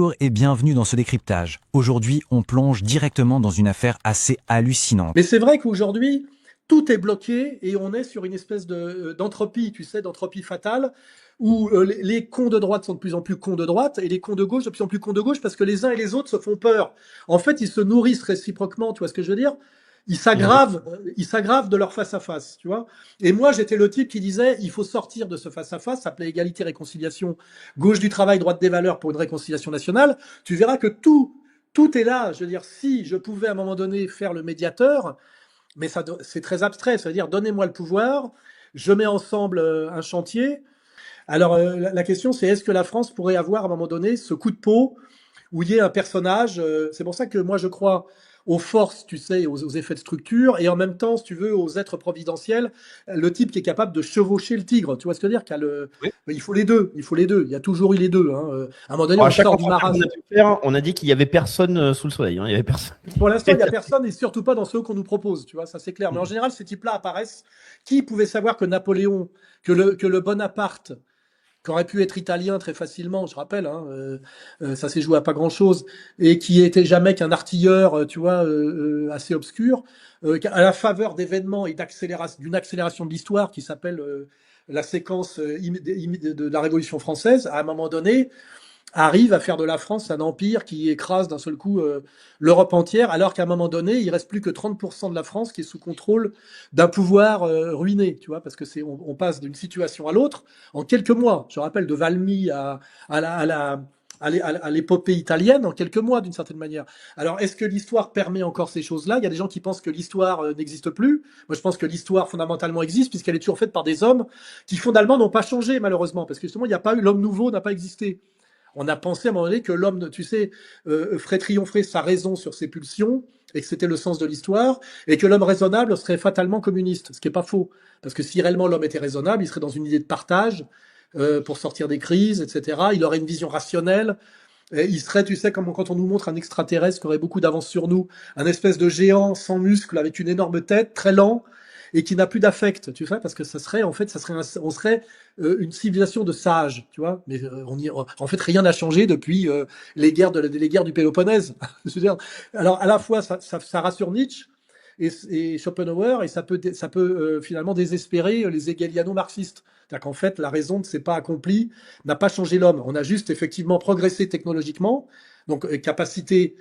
Bonjour et bienvenue dans ce décryptage. Aujourd'hui, on plonge directement dans une affaire assez hallucinante. Mais c'est vrai qu'aujourd'hui, tout est bloqué et on est sur une espèce d'entropie, tu sais, d'entropie fatale, où les cons de droite sont de plus en plus cons de droite et les cons de gauche de plus en plus cons de gauche parce que les uns et les autres se font peur. En fait, ils se nourrissent réciproquement, tu vois ce que je veux dire? Mhm. Ils s'aggravent de leur face à face, tu vois. Et moi, j'étais le type qui disait, il faut sortir de ce face à face, ça s'appelait égalité, réconciliation, gauche du travail, droite des valeurs pour une réconciliation nationale. Tu verras que tout est là. Je veux dire, si je pouvais à un moment donné faire le médiateur, mais c'est très abstrait, c'est-à-dire donnez-moi le pouvoir, je mets ensemble un chantier. Alors la question c'est est-ce que la France pourrait avoir à un moment donné ce coup de peau où il y ait un personnage, c'est pour ça que moi je crois aux forces, tu sais, aux effets de structure, et en même temps, si tu veux, aux êtres providentiels, le type qui est capable de chevaucher le tigre, tu vois ce que je veux dire? Oui. Il faut les deux, il faut les deux, il y a toujours eu les deux, hein. À un moment donné, Alors, à on chaque sort du entretien qu'on a marasme. pu faire, on a dit qu'il y avait personne sous le soleil. Il y avait personne. Pour l'instant, il n'y a personne, et surtout pas dans ceux qu'on nous propose, tu vois, ça c'est clair. Mais en général, ces types-là apparaissent. Qui pouvait savoir que Napoléon, que le Bonaparte, qui aurait pu être italien très facilement, je rappelle, hein, ça s'est joué à pas grand-chose, et qui était jamais qu'un artilleur, tu vois, assez obscur, à la faveur d'événements et d'une accélération de l'histoire qui s'appelle la séquence de la Révolution française, à un moment donné, arrive à faire de la France un empire qui écrase d'un seul coup l'Europe entière, alors qu'à un moment donné, il reste plus que 30% de la France qui est sous contrôle d'un pouvoir ruiné, tu vois, parce que on passe d'une situation à l'autre en quelques mois. Je rappelle de Valmy à la, à la, à l'épopée italienne en quelques mois d'une certaine manière. Alors, est-ce que l'histoire permet encore ces choses-là? Il y a des gens qui pensent que l'histoire n'existe plus. Moi, je pense que l'histoire fondamentalement existe puisqu'elle est toujours faite par des hommes qui fondamentalement n'ont pas changé malheureusement, parce que justement, il n'y a pas eu l'homme nouveau, n'a pas existé. On a pensé à un moment donné que l'homme, tu sais, ferait triompher sa raison sur ses pulsions, et que c'était le sens de l'histoire, et que l'homme raisonnable serait fatalement communiste, ce qui n'est pas faux. Parce que si réellement l'homme était raisonnable, il serait dans une idée de partage pour sortir des crises, etc. Il aurait une vision rationnelle. Et il serait, tu sais, comme quand on nous montre un extraterrestre qui aurait beaucoup d'avance sur nous, un espèce de géant sans muscles avec une énorme tête, très lent, et qui n'a plus d'affect, tu sais, parce que ça serait, en fait, on serait une civilisation de sages, tu vois. Mais en fait, rien n'a changé depuis les guerres du Péloponnèse. Je veux dire, alors, à la fois, ça rassure Nietzsche et Schopenhauer, et ça peut finalement désespérer les hegeliano-marxistes. C'est-à-dire qu'en fait, la raison ne s'est pas accomplie, n'a pas changé l'homme. On a juste effectivement progressé technologiquement, donc capacité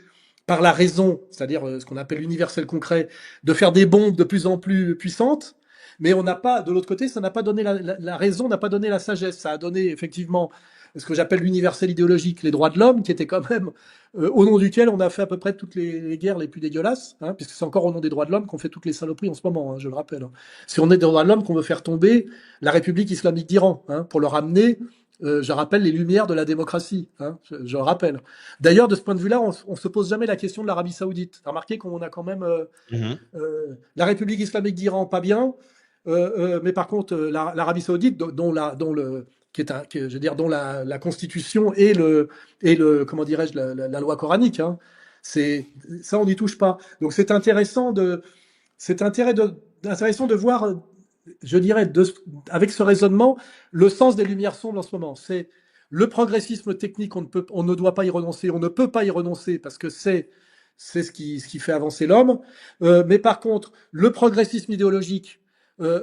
par la raison, c'est-à-dire ce qu'on appelle l'universel concret, de faire des bombes de plus en plus puissantes, mais on n'a pas, de l'autre côté, ça n'a pas donné la raison n'a pas donné la sagesse. Ça a donné effectivement ce que j'appelle l'universel idéologique, les droits de l'homme, qui était quand même au nom duquel on a fait à peu près toutes les guerres les plus dégueulasses, hein, puisque c'est encore au nom des droits de l'homme qu'on fait toutes les saloperies en ce moment, hein, je le rappelle, hein. Si on est des droits de l'homme qu'on veut faire tomber la République islamique d'Iran, hein, pour le ramener, je rappelle les lumières de la démocratie, hein, je le rappelle. D'ailleurs, de ce point de vue-là, on se pose jamais la question de l'Arabie Saoudite. T'as remarqué qu'on a quand même Mhm. la République islamique d'Iran, pas bien, mais par contre, l'Arabie Saoudite, je veux dire, dont la constitution comment dirais-je, la loi coranique, hein, c'est, ça, on n'y touche pas. Donc, c'est intéressant de voir, je dirais, avec ce raisonnement, le sens des lumières sombres en ce moment. C'est le progressisme technique, on ne doit pas y renoncer, on ne peut pas y renoncer parce que c'est ce qui fait avancer l'homme. Mais par contre, le progressisme idéologique,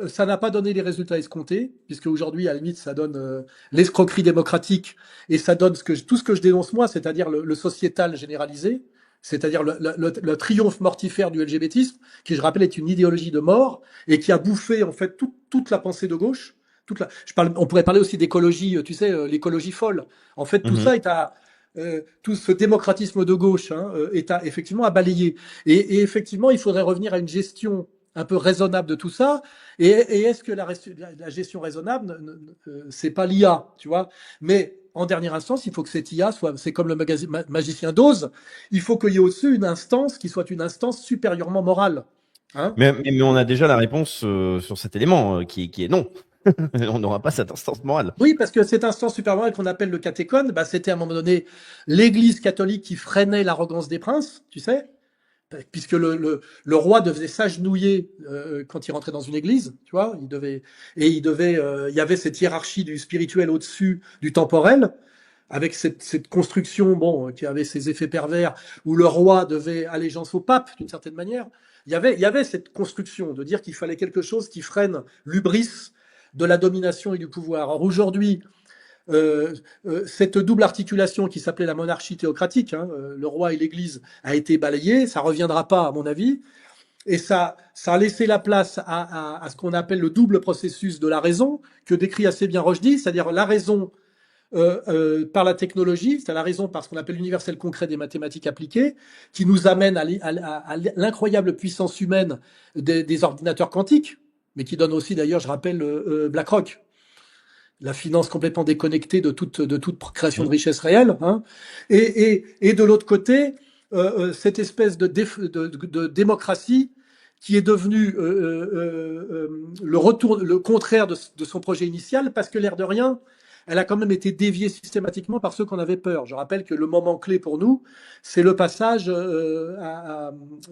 ça n'a pas donné les résultats escomptés, puisque aujourd'hui, à la limite, ça donne l'escroquerie démocratique et ça donne tout ce que je dénonce moi, c'est-à-dire le sociétal généralisé, c'est-à-dire le triomphe mortifère du LGBTisme, qui, je rappelle, est une idéologie de mort et qui a bouffé en fait toute la pensée de gauche. On pourrait parler aussi d'écologie, tu sais, l'écologie folle. En fait, tout Mhm. ça tout ce démocratisme de gauche effectivement à balayer. Et effectivement, il faudrait revenir à une gestion un peu raisonnable de tout ça. Et est-ce que la gestion raisonnable, c'est pas l'IA, tu vois? Mais en dernière instance, il faut que cette IA soit, c'est comme le magicien d'Oz, il faut qu'il y ait au-dessus une instance qui soit une instance supérieurement morale. Hein. Mais on a déjà la réponse sur cet élément qui est non. On n'aura pas cette instance morale. Oui, parce que cette instance supérieure qu'on appelle le catéchone, bah, c'était à un moment donné l'Église catholique qui freinait l'arrogance des princes, tu sais, puisque le roi devait s'agenouiller quand il rentrait dans une église, tu vois, il y avait cette hiérarchie du spirituel au-dessus du temporel. avec cette construction, bon, qui avait ses effets pervers, où le roi devait allégeance au pape, d'une certaine manière. Il y avait cette construction de dire qu'il fallait quelque chose qui freine l'hubris de la domination et du pouvoir. Or aujourd'hui, cette double articulation qui s'appelait la monarchie théocratique, hein, le roi et l'Église, a été balayée. Ça reviendra pas, à mon avis. Et ça a laissé la place à ce qu'on appelle le double processus de la raison, que décrit assez bien Rochdy, c'est-à-dire la raison par la technologie, c'est la raison par ce qu'on appelle l'universel concret des mathématiques appliquées, qui nous amène à l'incroyable puissance humaine des ordinateurs quantiques, mais qui donne aussi, d'ailleurs, je rappelle, BlackRock, la finance complètement déconnectée de toute création de richesse réelle. Hein. Et de l'autre côté, cette espèce de démocratie qui est devenue le contraire de son projet initial, parce que l'air de rien, elle a quand même été déviée systématiquement par ceux qu'on avait peur. Je rappelle que le moment clé pour nous, c'est le passage,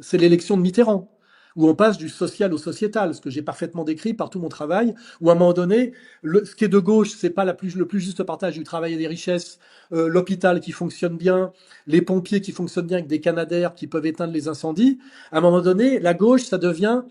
c'est l'élection de Mitterrand, où on passe du social au sociétal, ce que j'ai parfaitement décrit par tout mon travail, où à un moment donné, ce qui est de gauche, c'est pas le plus juste partage du travail et des richesses, l'hôpital qui fonctionne bien, les pompiers qui fonctionnent bien avec des canadaires qui peuvent éteindre les incendies. À un moment donné, la gauche, ça devient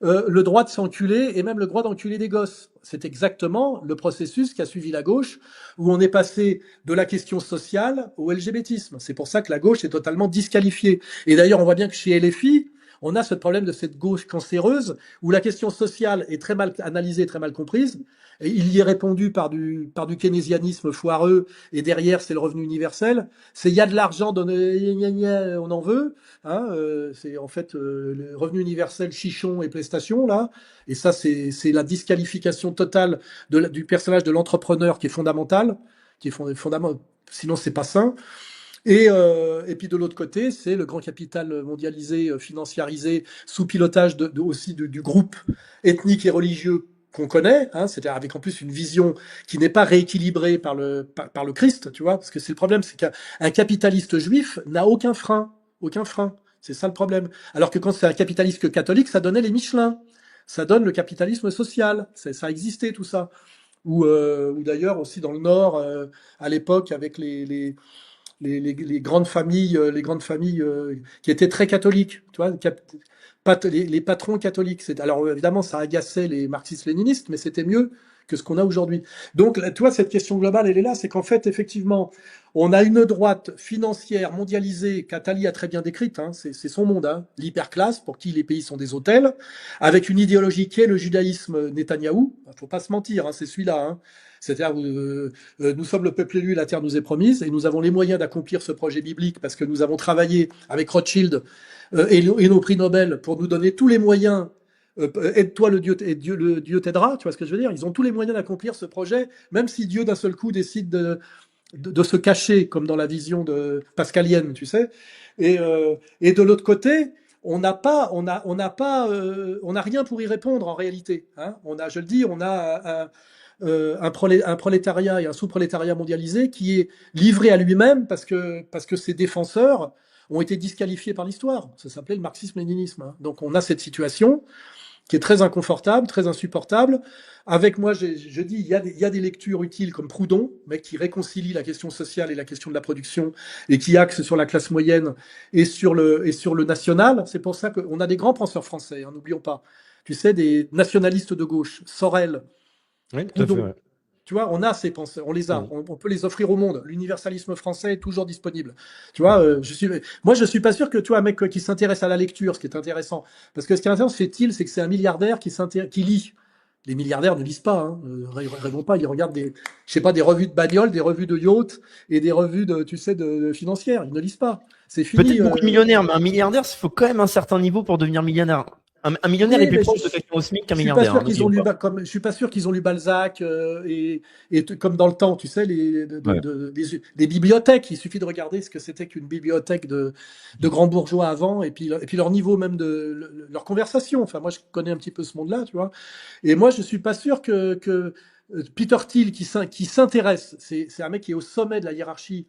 le droit de s'enculer et même le droit d'enculer des gosses. C'est exactement le processus qui a suivi la gauche, où on est passé de la question sociale au LGBTisme. C'est pour ça que la gauche est totalement disqualifiée. Et d'ailleurs, on voit bien que chez LFI, on a ce problème de cette gauche cancéreuse, où la question sociale est très mal analysée, très mal comprise. Et il y est répondu par du keynésianisme foireux, et derrière, c'est le revenu universel. C'est il y a de l'argent, on en veut. Hein, c'est en fait le revenu universel, chichon et prestations, là. Et ça, c'est la disqualification totale du personnage de l'entrepreneur qui est fondamental, qui est fondamental, sinon c'est pas sain. Et puis de l'autre côté, c'est le grand capital mondialisé, financiarisé, sous pilotage aussi du groupe ethnique et religieux qu'on connaît, hein, c'est-à-dire avec en plus une vision qui n'est pas rééquilibrée par le Christ, tu vois, parce que c'est le problème, c'est qu'un capitaliste juif n'a aucun frein, aucun frein. C'est ça le problème. Alors que quand c'est un capitaliste catholique, ça donnait les Michelin, ça donne le capitalisme social, ça a existé tout ça. Ou d'ailleurs aussi dans le Nord, à l'époque, avec les grandes familles qui étaient très catholiques, tu vois, les patrons catholiques. Alors évidemment, ça agaçait les marxistes-léninistes, mais c'était mieux que ce qu'on a aujourd'hui. Donc, tu vois, cette question globale, elle est là, c'est qu'en fait, effectivement, on a une droite financière mondialisée qu'Attali a très bien décrite, hein, c'est son monde, hein, l'hyperclasse, pour qui les pays sont des hôtels, avec une idéologie qui est le judaïsme Netanyahou. Il faut pas se mentir, hein, c'est celui-là. Hein. C'est-à-dire, nous sommes le peuple élu, la terre nous est promise, et nous avons les moyens d'accomplir ce projet biblique parce que nous avons travaillé avec Rothschild et nos prix Nobel pour nous donner tous les moyens. Aide-toi, le Dieu t'aidera, tu vois ce que je veux dire? Ils ont tous les moyens d'accomplir ce projet, même si Dieu d'un seul coup décide de se cacher, comme dans la vision de pascalienne, tu sais. Et de l'autre côté, on n'a rien pour y répondre en réalité. Hein. Je le dis, on a un prolétariat et un sous-prolétariat mondialisé qui est livré à lui-même parce que ses défenseurs ont été disqualifiés par l'histoire. Ça s'appelait le marxisme-léninisme. Hein. Donc on a cette situation qui est très inconfortable, très insupportable. Avec moi, je dis, il y a des lectures utiles comme Proudhon, mais qui réconcilie la question sociale et la question de la production, et qui axe sur la classe moyenne et sur le national. C'est pour ça qu'on a des grands penseurs français, hein, n'oublions pas. Tu sais, des nationalistes de gauche, Sorel, Oui, tout à fait. Proudhon. Ouais. Tu vois, on a ces penseurs, on les a, Mm. on peut les offrir au monde. L'universalisme français est toujours disponible. Tu vois, moi, je suis pas sûr que tu vois un mec qui s'intéresse à la lecture, ce qui est intéressant, parce que ce qui est intéressant, c'est que c'est un milliardaire qui lit. Les milliardaires ne lisent pas, hein, rêvons pas, ils regardent je sais pas, des revues de bagnole, des revues de yacht et des revues tu sais, de financières. Ils ne lisent pas. C'est fini. Peut-être beaucoup de millionnaires, mais un milliardaire, il faut quand même un certain niveau pour devenir millionnaire. Un millionnaire Oui, est plus mais proche de quelqu'un au SMIC qu'un je suis pas milliardaire. sûr Hein, qu'ils ont n'oublions lu pas. je suis pas sûr qu'ils ont lu Balzac comme dans le temps, tu sais, Ouais. des bibliothèques. Il suffit de regarder ce que c'était qu'une bibliothèque de grands bourgeois avant, et puis leur niveau même leur conversation. Enfin, moi, je connais un petit peu ce monde-là, tu vois. Et moi, je suis pas sûr que Peter Thiel qui s'intéresse, c'est un mec qui est au sommet de la hiérarchie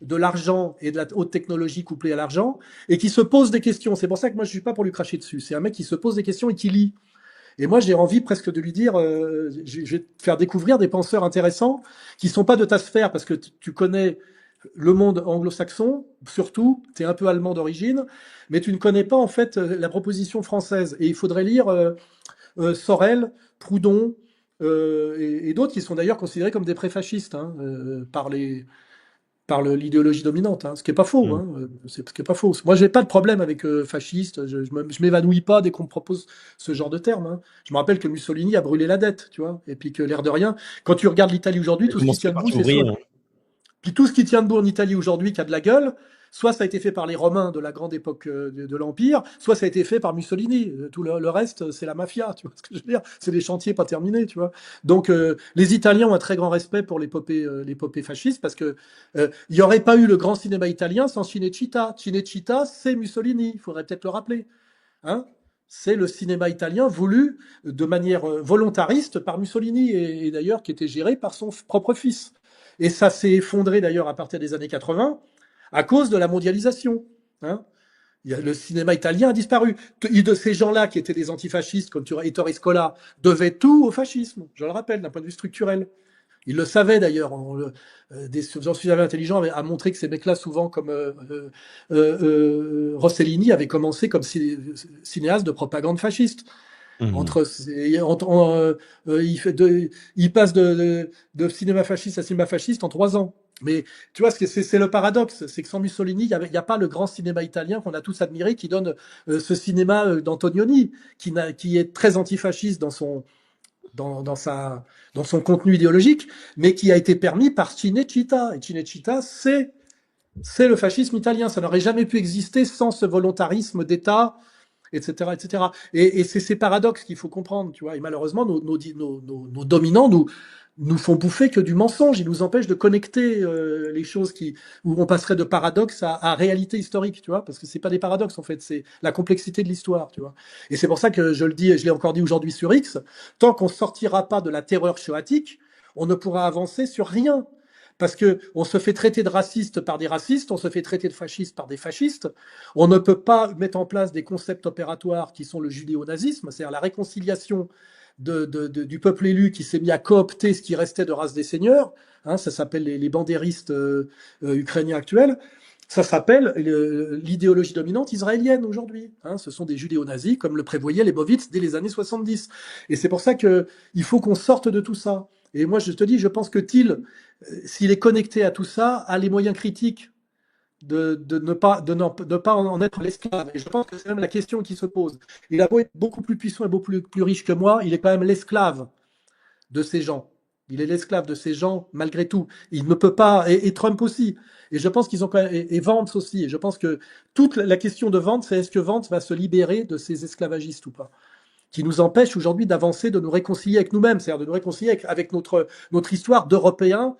de l'argent et de la haute technologie couplée à l'argent, et qui se pose des questions. C'est pour ça que moi, je suis pas pour lui cracher dessus. C'est un mec qui se pose des questions et qui lit. Et moi, j'ai envie presque de lui dire, je vais te faire découvrir des penseurs intéressants qui sont pas de ta sphère, parce que tu connais le monde anglo-saxon, surtout, tu es un peu allemand d'origine, mais tu ne connais pas en fait la proposition française. Et il faudrait lire Sorel, Proudhon et d'autres qui sont d'ailleurs considérés comme des préfascistes hein, par l'idéologie dominante, hein, ce qui est pas faux. Mm. Hein, c'est ce qui est pas faux. Moi, j'ai pas de problème avec fasciste. Je m'évanouis pas dès qu'on me propose ce genre de terme. Hein. Je me rappelle que Mussolini a brûlé la dette, tu vois, et puis que l'air de rien, quand tu regardes l'Italie aujourd'hui, Ça tout ce qui commence tient par debout, parti c'est ouvrier. soit Hein. puis tout ce qui tient debout en Italie aujourd'hui qui a de la gueule, soit ça a été fait par les Romains de la grande époque de l'Empire, soit ça a été fait par Mussolini. Tout le reste, c'est la mafia, tu vois ce que je veux dire? C'est des chantiers pas terminés, tu vois. Donc les Italiens ont un très grand respect pour l'épopée fasciste parce que il n'y aurait pas eu le grand cinéma italien sans Cinecittà. Cinecittà, c'est Mussolini, il faudrait peut-être le rappeler. Hein, c'est le cinéma italien voulu de manière volontariste par Mussolini et d'ailleurs qui était géré par son propre fils. Et ça s'est effondré d'ailleurs à partir des années 80 à cause de la mondialisation. Hein. Le cinéma italien a disparu. De ces gens-là qui étaient des antifascistes, comme Ettore Scola, devaient tout au fascisme, je le rappelle, d'un point de vue structurel. Il le savait d'ailleurs. Des gens suffisamment intelligents a montré que ces mecs-là, souvent comme Rossellini, avaient commencé comme cinéaste de propagande fasciste. Mhm. Entre, il passe de cinéma fasciste à cinéma fasciste en 3 ans. Mais tu vois, c'est le paradoxe, c'est que sans Mussolini, il n'y a pas le grand cinéma italien qu'on a tous admiré qui donne ce cinéma d'Antonioni, qui est très antifasciste dans, dans, sa, dans son contenu idéologique, mais qui a été permis par Cinecittà. Et Cinecittà, c'est le fascisme italien. Ça n'aurait jamais pu exister sans ce volontarisme d'État, etc., etc. Et c'est ces paradoxes qu'il faut comprendre, tu vois. Et malheureusement, nos dominants nous font bouffer que du mensonge. Ils nous empêchent de connecter les choses où on passerait de paradoxe à réalité historique, tu vois. Parce que c'est pas des paradoxes, en fait, c'est la complexité de l'histoire, tu vois. Et c'est pour ça que je le dis, et je l'ai encore dit aujourd'hui sur X, tant qu'on sortira pas de la terreur shoatique, on ne pourra avancer sur rien. Parce que on se fait traiter de raciste par des racistes, on se fait traiter de fasciste par des fascistes. On ne peut pas mettre en place des concepts opératoires qui sont le judéo-nazisme, c'est-à-dire la réconciliation du peuple élu qui s'est mis à coopter ce qui restait de race des seigneurs. Hein, ça s'appelle les bandéristes ukrainiens actuels. Ça s'appelle l'idéologie dominante israélienne aujourd'hui. Hein, ce sont des judéo-nazis, comme le prévoyaient les Lebovitz dès les années 70. Et c'est pour ça qu'il faut qu'on sorte de tout ça. Et moi, je te dis, je pense que Thiel, s'il est connecté à tout ça, a les moyens critiques de ne pas en être l'esclave. Et je pense que c'est même la question qui se pose. Il a beau être beaucoup plus puissant et beaucoup plus riche que moi, il est quand même l'esclave de ces gens. Il est l'esclave de ces gens malgré tout. Il ne peut pas, et Trump aussi. Et je pense qu'ils ont quand même, et Vance aussi. Et je pense que toute la question de Vance, c'est est-ce que Vance va se libérer de ces esclavagistes ou pas? Qui nous empêche aujourd'hui d'avancer, de nous réconcilier avec nous-mêmes, c'est-à-dire de nous réconcilier avec notre histoire d'Européens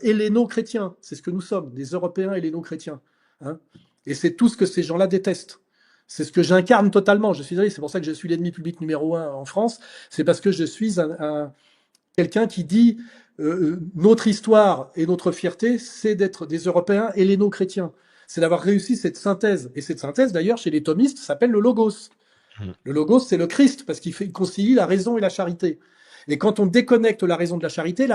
helléno-chrétiens. C'est ce que nous sommes, des Européens helléno-chrétiens. Hein. Et c'est tout ce que ces gens-là détestent. C'est ce que j'incarne totalement. Je suis désolé, c'est pour ça que je suis l'ennemi public numéro 1 en France. C'est parce que je suis quelqu'un qui dit notre histoire et notre fierté, c'est d'être des Européens helléno-chrétiens. C'est d'avoir réussi cette synthèse. Et cette synthèse, d'ailleurs, chez les thomistes, s'appelle le logos. Mhm. Le logos, c'est le Christ, parce qu'il concilie la raison et la charité. Et quand on déconnecte la raison de la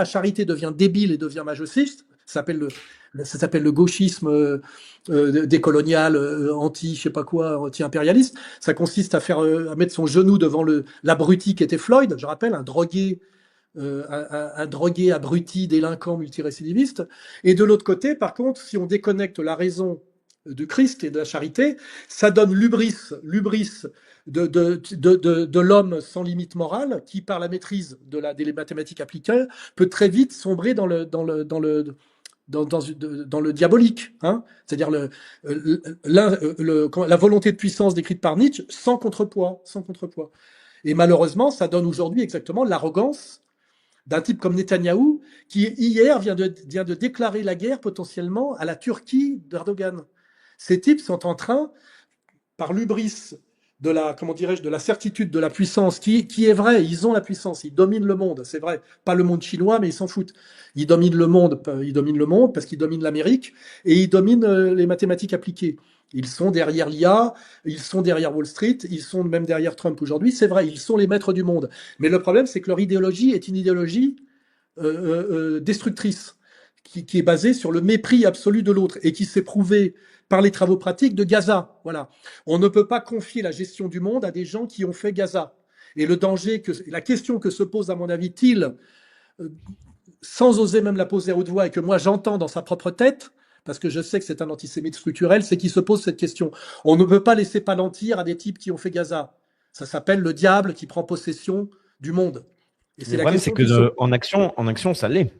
charité devient débile et devient majossiste. Ça s'appelle le gauchisme décolonial, anti, je sais pas quoi, anti-impérialiste. Ça consiste à mettre son genou devant l'abruti qui était Floyd, je rappelle, un drogué abruti, délinquant, multirécidiviste. Et de l'autre côté, par contre, si on déconnecte la raison du Christ et de la charité, ça donne l'ubris de l'homme sans limite morale, qui, par la maîtrise des mathématiques appliquées, peut très vite sombrer dans le diabolique, hein. C'est-à-dire la volonté de puissance décrite par Nietzsche sans contrepoids, sans contrepoids. Et malheureusement, ça donne aujourd'hui exactement l'arrogance d'un type comme Netanyahou, qui hier vient de déclarer la guerre potentiellement à la Turquie d'Erdogan. Ces types sont en train, par l'ubris comment dirais-je, de la certitude de la puissance, qui est vrai, ils ont la puissance, ils dominent le monde, c'est vrai, pas le monde chinois, mais ils s'en foutent. Ils dominent le monde parce qu'ils dominent l'Amérique, et ils dominent les mathématiques appliquées. Ils sont derrière l'IA, ils sont derrière Wall Street, ils sont même derrière Trump aujourd'hui. C'est vrai, ils sont les maîtres du monde. Mais le problème, c'est que leur idéologie est une idéologie destructrice, qui est basée sur le mépris absolu de l'autre et qui s'est prouvée par les travaux pratiques de Gaza. Voilà. On ne peut pas confier la gestion du monde à des gens qui ont fait Gaza. Et le danger la question que se pose, à mon avis, Thiel, euh, sans oser même la poser à haute voix et que moi j'entends dans sa propre tête, parce que je sais que c'est un antisémite structurel, c'est qu'il se pose cette question. On ne peut pas laisser palantir à des types qui ont fait Gaza. Ça s'appelle le diable qui prend possession du monde. Et c'est Le la problème, c'est question que qui se pose. en action, ça l'est.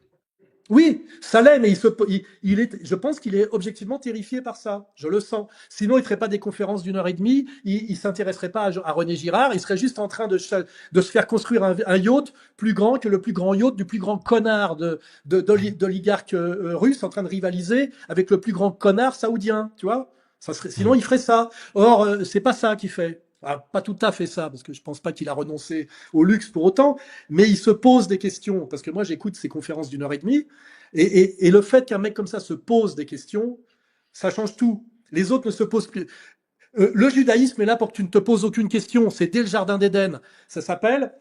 Oui, ça l'est, mais je pense qu'il est objectivement terrifié par ça. Je le sens. Sinon, il ne ferait pas des conférences d'1 heure et demie, il s'intéresserait pas à René Girard, il serait juste en train de se faire construire un yacht plus grand que le plus grand yacht du plus grand connard d'oligarque russe en train de rivaliser avec le plus grand connard saoudien, tu vois? Sinon, il ferait ça. Or, c'est pas ça qu'il fait. Ah, pas tout à fait ça, parce que je pense pas qu'il a renoncé au luxe pour autant, mais il se pose des questions, parce que moi j'écoute ces conférences d'1 heure et demie, et le fait qu'un mec comme ça se pose des questions, ça change tout. Les autres ne se posent plus. Le judaïsme est là pour que tu ne te poses aucune question. C'est dès le jardin d'Éden. Ça s'appelle,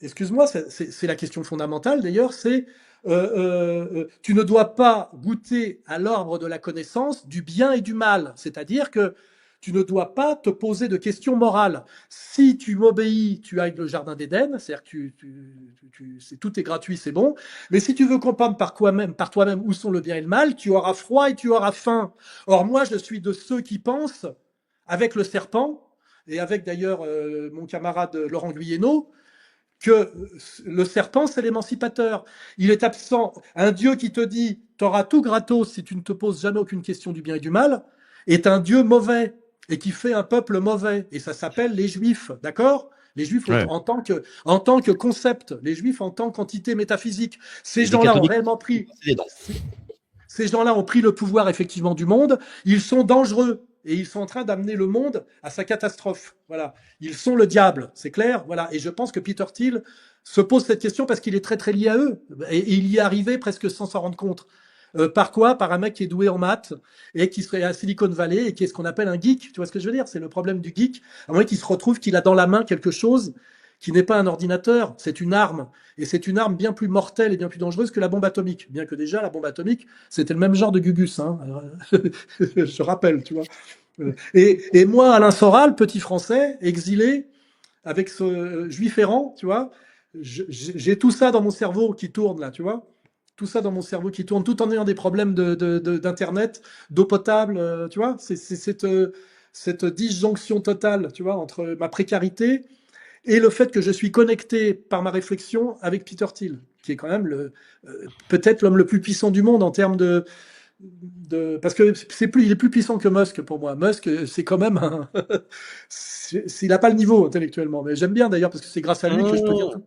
excuse-moi, c'est la question fondamentale d'ailleurs, c'est tu ne dois pas goûter à l'arbre de la connaissance du bien et du mal. C'est-à-dire que tu ne dois pas te poser de questions morales. Si tu m'obéis, tu ailles le jardin d'Éden, c'est-à-dire que tout est gratuit, c'est bon. Mais si tu veux comprendre par toi-même où sont le bien et le mal, tu auras froid et tu auras faim. Or, moi, je suis de ceux qui pensent, avec le serpent, et avec d'ailleurs mon camarade Laurent Guyénaud, que le serpent, c'est l'émancipateur. Il est absent. Un Dieu qui te dit, t'auras tout gratos si tu ne te poses jamais aucune question du bien et du mal, est un Dieu mauvais et qui fait un peuple mauvais. Et ça s'appelle les Juifs, d'accord? Les Juifs Ouais. en tant que concept, les Juifs en tant qu'entité métaphysique. Ces Et les gens-là ont catholiques, réellement ils pris, passaient les dents. ces gens-là ont pris le pouvoir effectivement du monde, ils sont dangereux et ils sont en train d'amener le monde à sa catastrophe. Voilà, ils sont le diable, c'est clair. Voilà, et je pense que Peter Thiel se pose cette question parce qu'il est très très lié à eux et il y est arrivé presque sans s'en rendre compte. Par quoi? Par un mec qui est doué en maths et qui serait à Silicon Valley et qui est ce qu'on appelle un geek. Tu vois ce que je veux dire? C'est le problème du geek. À un moment qu'il se retrouve qu'il a dans la main quelque chose qui n'est pas un ordinateur, c'est une arme. Et c'est une arme bien plus mortelle et bien plus dangereuse que la bombe atomique. Bien que déjà, la bombe atomique, c'était le même genre de Gugus. Hein. Je rappelle, tu vois. Et moi, Alain Soral, petit français, exilé, avec ce juif errant, tu vois, j'ai tout ça dans mon cerveau qui tourne là, tu vois. Tout ça dans mon cerveau qui tourne, tout en ayant des problèmes d'internet, d'eau potable, tu vois. C'est cette disjonction totale, tu vois, entre ma précarité et le fait que je suis connecté par ma réflexion avec Peter Thiel, qui est quand même peut-être l'homme le plus puissant du monde en termes parce que il est plus puissant que Musk pour moi. Musk, c'est quand même il n'a pas le niveau intellectuellement. Mais j'aime bien d'ailleurs parce que c'est grâce à lui que je peux dire tout.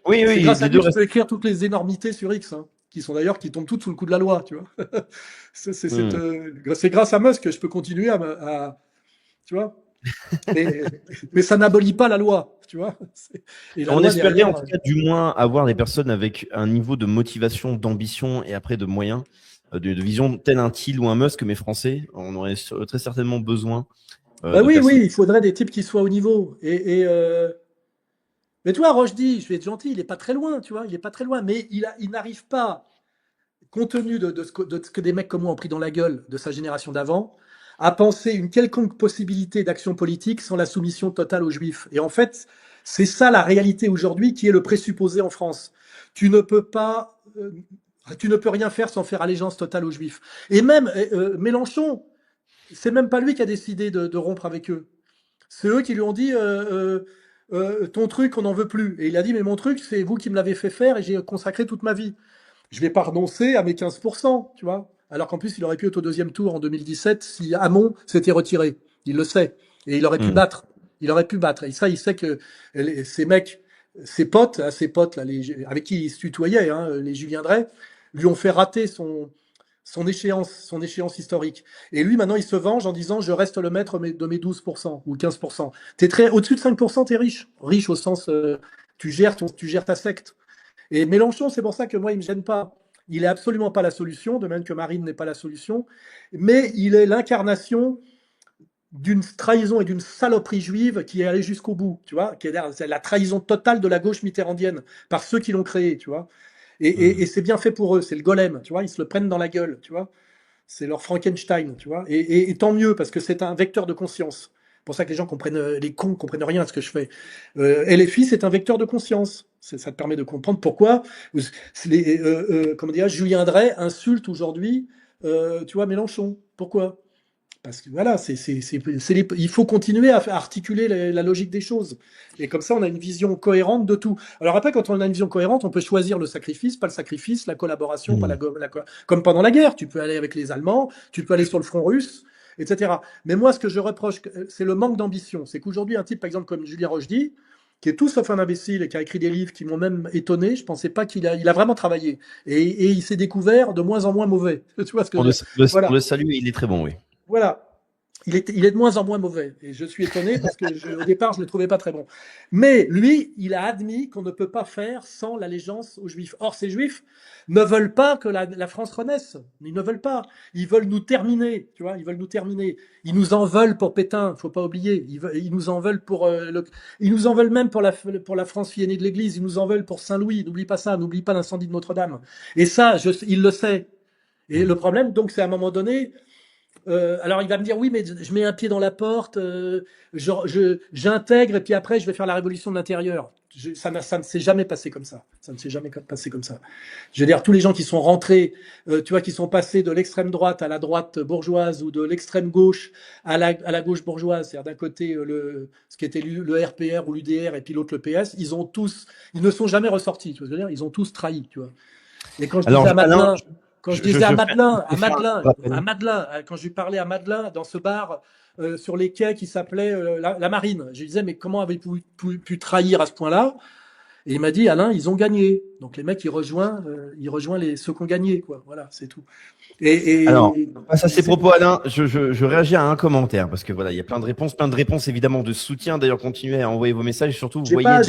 Oui, C'est oui, grâce à les lui deux que je restent. peux écrire toutes les énormités sur X, hein, qui tombent toutes sous le coup de la loi, tu vois. Hmm. C'est grâce à Musk que je peux continuer tu vois. Mais, mais ça n'abolit pas la loi, tu vois. Et la On loi espérait en derrière. tout cas du moins avoir des personnes avec un niveau de motivation, d'ambition et après de moyens, de vision tel un Thiel ou un Musk, mais français. On aurait très certainement besoin Bah de oui, personnes. oui, il faudrait des types qui soient au niveau. Mais toi, Rochdy, je vais être gentil, il est pas très loin, tu vois, il est pas très loin, mais il n'arrive pas, compte tenu de ce que des mecs comme moi ont pris dans la gueule de sa génération d'avant, à penser une quelconque possibilité d'action politique sans la soumission totale aux Juifs. Et en fait, c'est ça la réalité aujourd'hui qui est le présupposé en France. Tu ne peux pas, tu ne peux rien faire sans faire allégeance totale aux Juifs. Et même Mélenchon, c'est même pas lui qui a décidé de rompre avec eux. C'est eux qui lui ont dit ton truc, on n'en veut plus. Et il a dit mais mon truc, c'est vous qui me l'avez fait faire et j'ai consacré toute ma vie. Je vais pas renoncer à mes 15%, tu vois. Alors qu'en plus, il aurait pu être au deuxième tour en 2017 si Hamon s'était retiré. Il le sait. Et il aurait pu Hmm. battre. Il aurait pu battre. Et ça, il sait que ces mecs, ses potes là, avec qui il se tutoyait, hein, les Julien Drey, lui ont fait rater son échéance historique. Et lui, maintenant, il se venge en disant je reste le maître de mes 12% ou 15%. T'es très au-dessus de 5%, t'es riche. Riche au sens tu gères ta secte. Et Mélenchon, c'est pour ça que moi, il me gêne pas. Il est absolument pas la solution, de même que Marine n'est pas la solution, mais il est l'incarnation d'une trahison et d'une saloperie juive qui est allée jusqu'au bout, tu vois, c'est la trahison totale de la gauche mitterrandienne par ceux qui l'ont créée, tu vois. Et c'est bien fait pour eux, c'est le golem, tu vois, ils se le prennent dans la gueule, tu vois. C'est leur Frankenstein, tu vois. Et tant mieux, parce que c'est un vecteur de conscience. C'est pour ça que les gens comprennent, les cons comprennent rien à ce que je fais. LFI, c'est un vecteur de conscience. Ça te permet de comprendre pourquoi, comment dire, Julien Drey insulte aujourd'hui, tu vois, Mélenchon. Pourquoi? Parce que voilà, il faut continuer à articuler la logique des choses. Et comme ça, on a une vision cohérente de tout. Alors après, quand on a une vision cohérente, on peut choisir le sacrifice, pas le sacrifice, la collaboration, pas comme pendant la guerre. Tu peux aller avec les Allemands, tu peux aller sur le front russe, etc. Mais moi, ce que je reproche, c'est le manque d'ambition. C'est qu'aujourd'hui, un type, par exemple, comme Julien Rochdy, qui est tout sauf un imbécile et qui a écrit des livres qui m'ont même étonné, je pensais pas il a vraiment travaillé. Et il s'est découvert de moins en moins mauvais. Tu vois ce que Pour le salut, il est très bon, oui. Voilà. Il est de moins en moins mauvais. Et je suis étonné parce que au départ, je ne le trouvais pas très bon. Mais lui, il a admis qu'on ne peut pas faire sans l'allégeance aux Juifs. Or, ces Juifs ne veulent pas que la France renaisse. Ils ne veulent pas. Ils veulent nous terminer. Tu vois, ils veulent nous terminer. Ils nous en veulent pour Pétain. Faut pas oublier. Ils nous en veulent pour ils nous en veulent même pour la France fille aînée de l'Église. Ils nous en veulent pour Saint-Louis. N'oublie pas ça. N'oublie pas l'incendie de Notre-Dame. Et ça, il le sait. Et le problème, donc, c'est à un moment donné. Alors il va me dire oui, mais je mets un pied dans la porte, j'intègre et puis après je vais faire la révolution de l'intérieur. Ça ne s'est jamais passé comme ça. Ça ne s'est jamais passé comme ça. Je veux dire, tous les gens qui sont rentrés, tu vois, qui sont passés de l'extrême droite à la droite bourgeoise ou de l'extrême gauche à la gauche bourgeoise, c'est-à-dire d'un côté ce qui était le RPR ou l'UDR et puis l'autre le PS, ils ne sont jamais ressortis. Tu vois ce que je veux dire? Ils ont tous trahi, tu vois. Et quand je disais à Madelin, quand je disais à Madelin, quand je lui parlais à Madelin dans ce bar sur les quais qui s'appelait la Marine, je lui disais mais comment avez-vous pu trahir à ce point-là? Et il m'a dit Alain, ils ont gagné. Donc les mecs ils rejoignent ceux qui ont gagné, quoi. Voilà, c'est tout. Alors, face à ces propos, Alain, je réagis à un commentaire parce que voilà, il y a plein de réponses évidemment de soutien. D'ailleurs, continuez à envoyer vos messages. Surtout, vous voyez.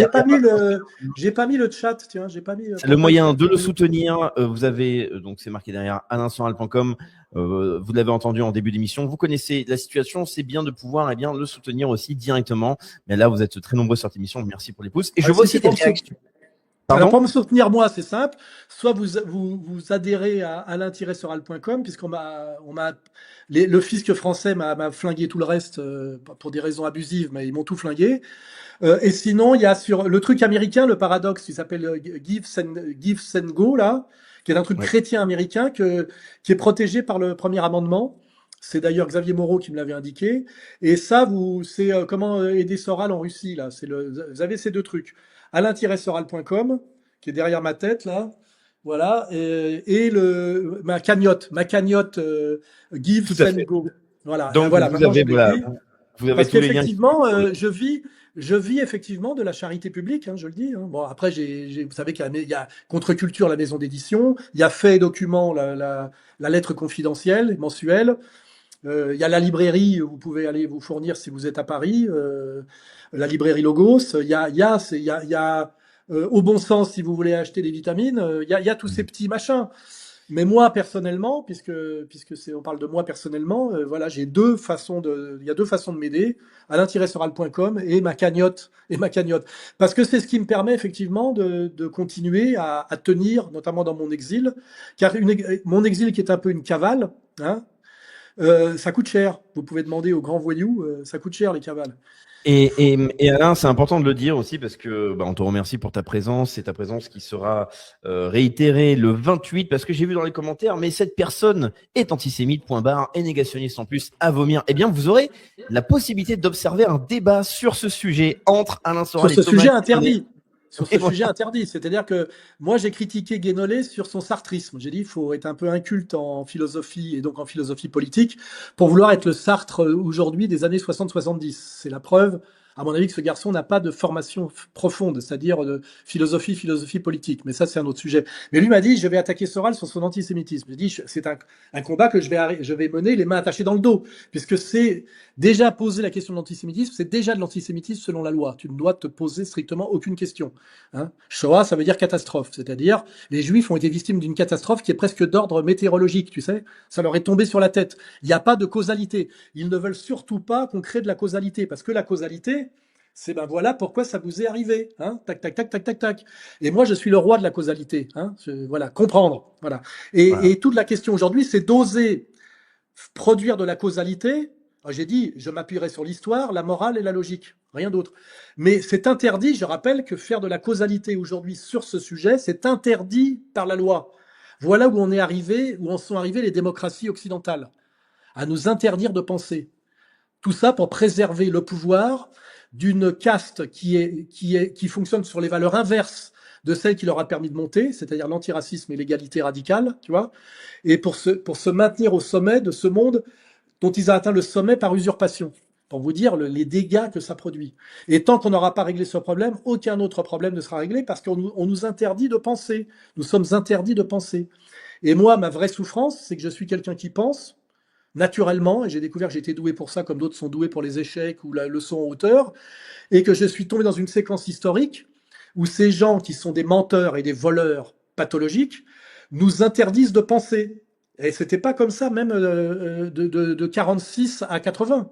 J'ai pas mis le chat, tiens, j'ai pas mis. C'est le moyen de le soutenir. Vous avez donc c'est marqué derrière alainsoral.com. Vous l'avez entendu en début d'émission. Vous connaissez la situation. C'est bien de pouvoir le soutenir aussi directement. Mais là, vous êtes très nombreux sur cette émission. Merci pour les pouces. Et je vois aussi des réactions. Alors pour me soutenir moi, c'est simple. Soit vous adhérez à alain-soral.com le fisc français m'a flingué tout le reste pour des raisons abusives, mais ils m'ont tout flingué. Et sinon, il y a sur le truc américain, le paradoxe qui s'appelle Give Send Go là, qui est un truc chrétien américain qui est protégé par le premier amendement. C'est d'ailleurs Xavier Moreau qui me l'avait indiqué. Et ça, c'est comment aider Soral en Russie là. Vous avez ces deux trucs. Alain-soral.com, qui est derrière ma tête, là. Voilà. Et ma cagnotte Give, Send, Go. Voilà. Donc, voilà. vous avez parce tous les liens. qu'effectivement, je vis effectivement de la charité publique, hein, je le dis. Hein. Bon, après, vous savez qu'il y a Contre-Culture, la maison d'édition. Il y a Fait et Documents, la lettre confidentielle, mensuelle. Il y a la librairie, où vous pouvez aller vous fournir si vous êtes à Paris, la librairie Logos. Il y a Au Bon Sens si vous voulez acheter des vitamines. Il y a tous ces petits machins. Mais moi personnellement, puisque on parle de moi personnellement, voilà, il y a deux façons de m'aider, alain-soral.com et ma cagnotte parce que c'est ce qui me permet effectivement de continuer à tenir, notamment dans mon exil, car mon exil qui est un peu une cavale, hein. Ça coûte cher. Vous pouvez demander aux grands voyous, ça coûte cher les cavales. Et Alain, c'est important de le dire aussi parce que on te remercie pour ta présence. C'est ta présence qui sera réitérée le 28 parce que j'ai vu dans les commentaires, mais cette personne est antisémite, et négationniste en plus à vomir. Eh bien, vous aurez la possibilité d'observer un débat sur ce sujet entre Alain Soral et Thomas. Sujet interdit. Sur ce sujet interdit. C'est-à-dire que moi, j'ai critiqué Guénolé sur son sartrisme. J'ai dit il faut être un peu inculte en philosophie et donc en philosophie politique pour vouloir être le Sartre aujourd'hui des années 60-70. C'est la preuve À mon avis, que ce garçon n'a pas de formation profonde, c'est-à-dire de philosophie politique. Mais ça, c'est un autre sujet. Mais lui m'a dit, je vais attaquer Soral sur son antisémitisme. J'ai dit, c'est un combat que je vais mener les mains attachées dans le dos, puisque c'est déjà poser la question de l'antisémitisme, c'est déjà de l'antisémitisme selon la loi. Tu ne dois te poser strictement aucune question. Hein. Shoah, ça veut dire catastrophe, c'est-à-dire les Juifs ont été victimes d'une catastrophe qui est presque d'ordre météorologique, tu sais. Ça leur est tombé sur la tête. Il n'y a pas de causalité. Ils ne veulent surtout pas qu'on crée de la causalité, parce que la causalité, c'est ben voilà pourquoi ça vous est arrivé, hein, tac tac tac tac tac tac. Et moi je suis le roi de la causalité, hein, voilà, comprendre, voilà. Voilà. Et toute la question aujourd'hui, c'est d'oser produire de la causalité. J'ai dit, je m'appuierai sur l'histoire, la morale et la logique, rien d'autre. Mais c'est interdit. Je rappelle que faire de la causalité aujourd'hui sur ce sujet, c'est interdit par la loi. Voilà où on est arrivé, où en sont arrivées les démocraties occidentales, à nous interdire de penser. Tout ça pour préserver le pouvoir d'une caste qui fonctionne sur les valeurs inverses de celles qui leur a permis de monter, c'est-à-dire l'antiracisme et l'égalité radicale, tu vois, et pour se maintenir au sommet de ce monde dont ils ont atteint le sommet par usurpation. Pour vous dire les dégâts que ça produit. Et tant qu'on n'aura pas réglé ce problème, aucun autre problème ne sera réglé parce qu'on nous interdit de penser. Nous sommes interdits de penser. Et moi, ma vraie souffrance, c'est que je suis quelqu'un qui pense, naturellement, et j'ai découvert que j'étais doué pour ça, comme d'autres sont doués pour les échecs ou la leçon en hauteur, et que je suis tombé dans une séquence historique où ces gens qui sont des menteurs et des voleurs pathologiques nous interdisent de penser. Et c'était pas comme ça même de 46 à 80.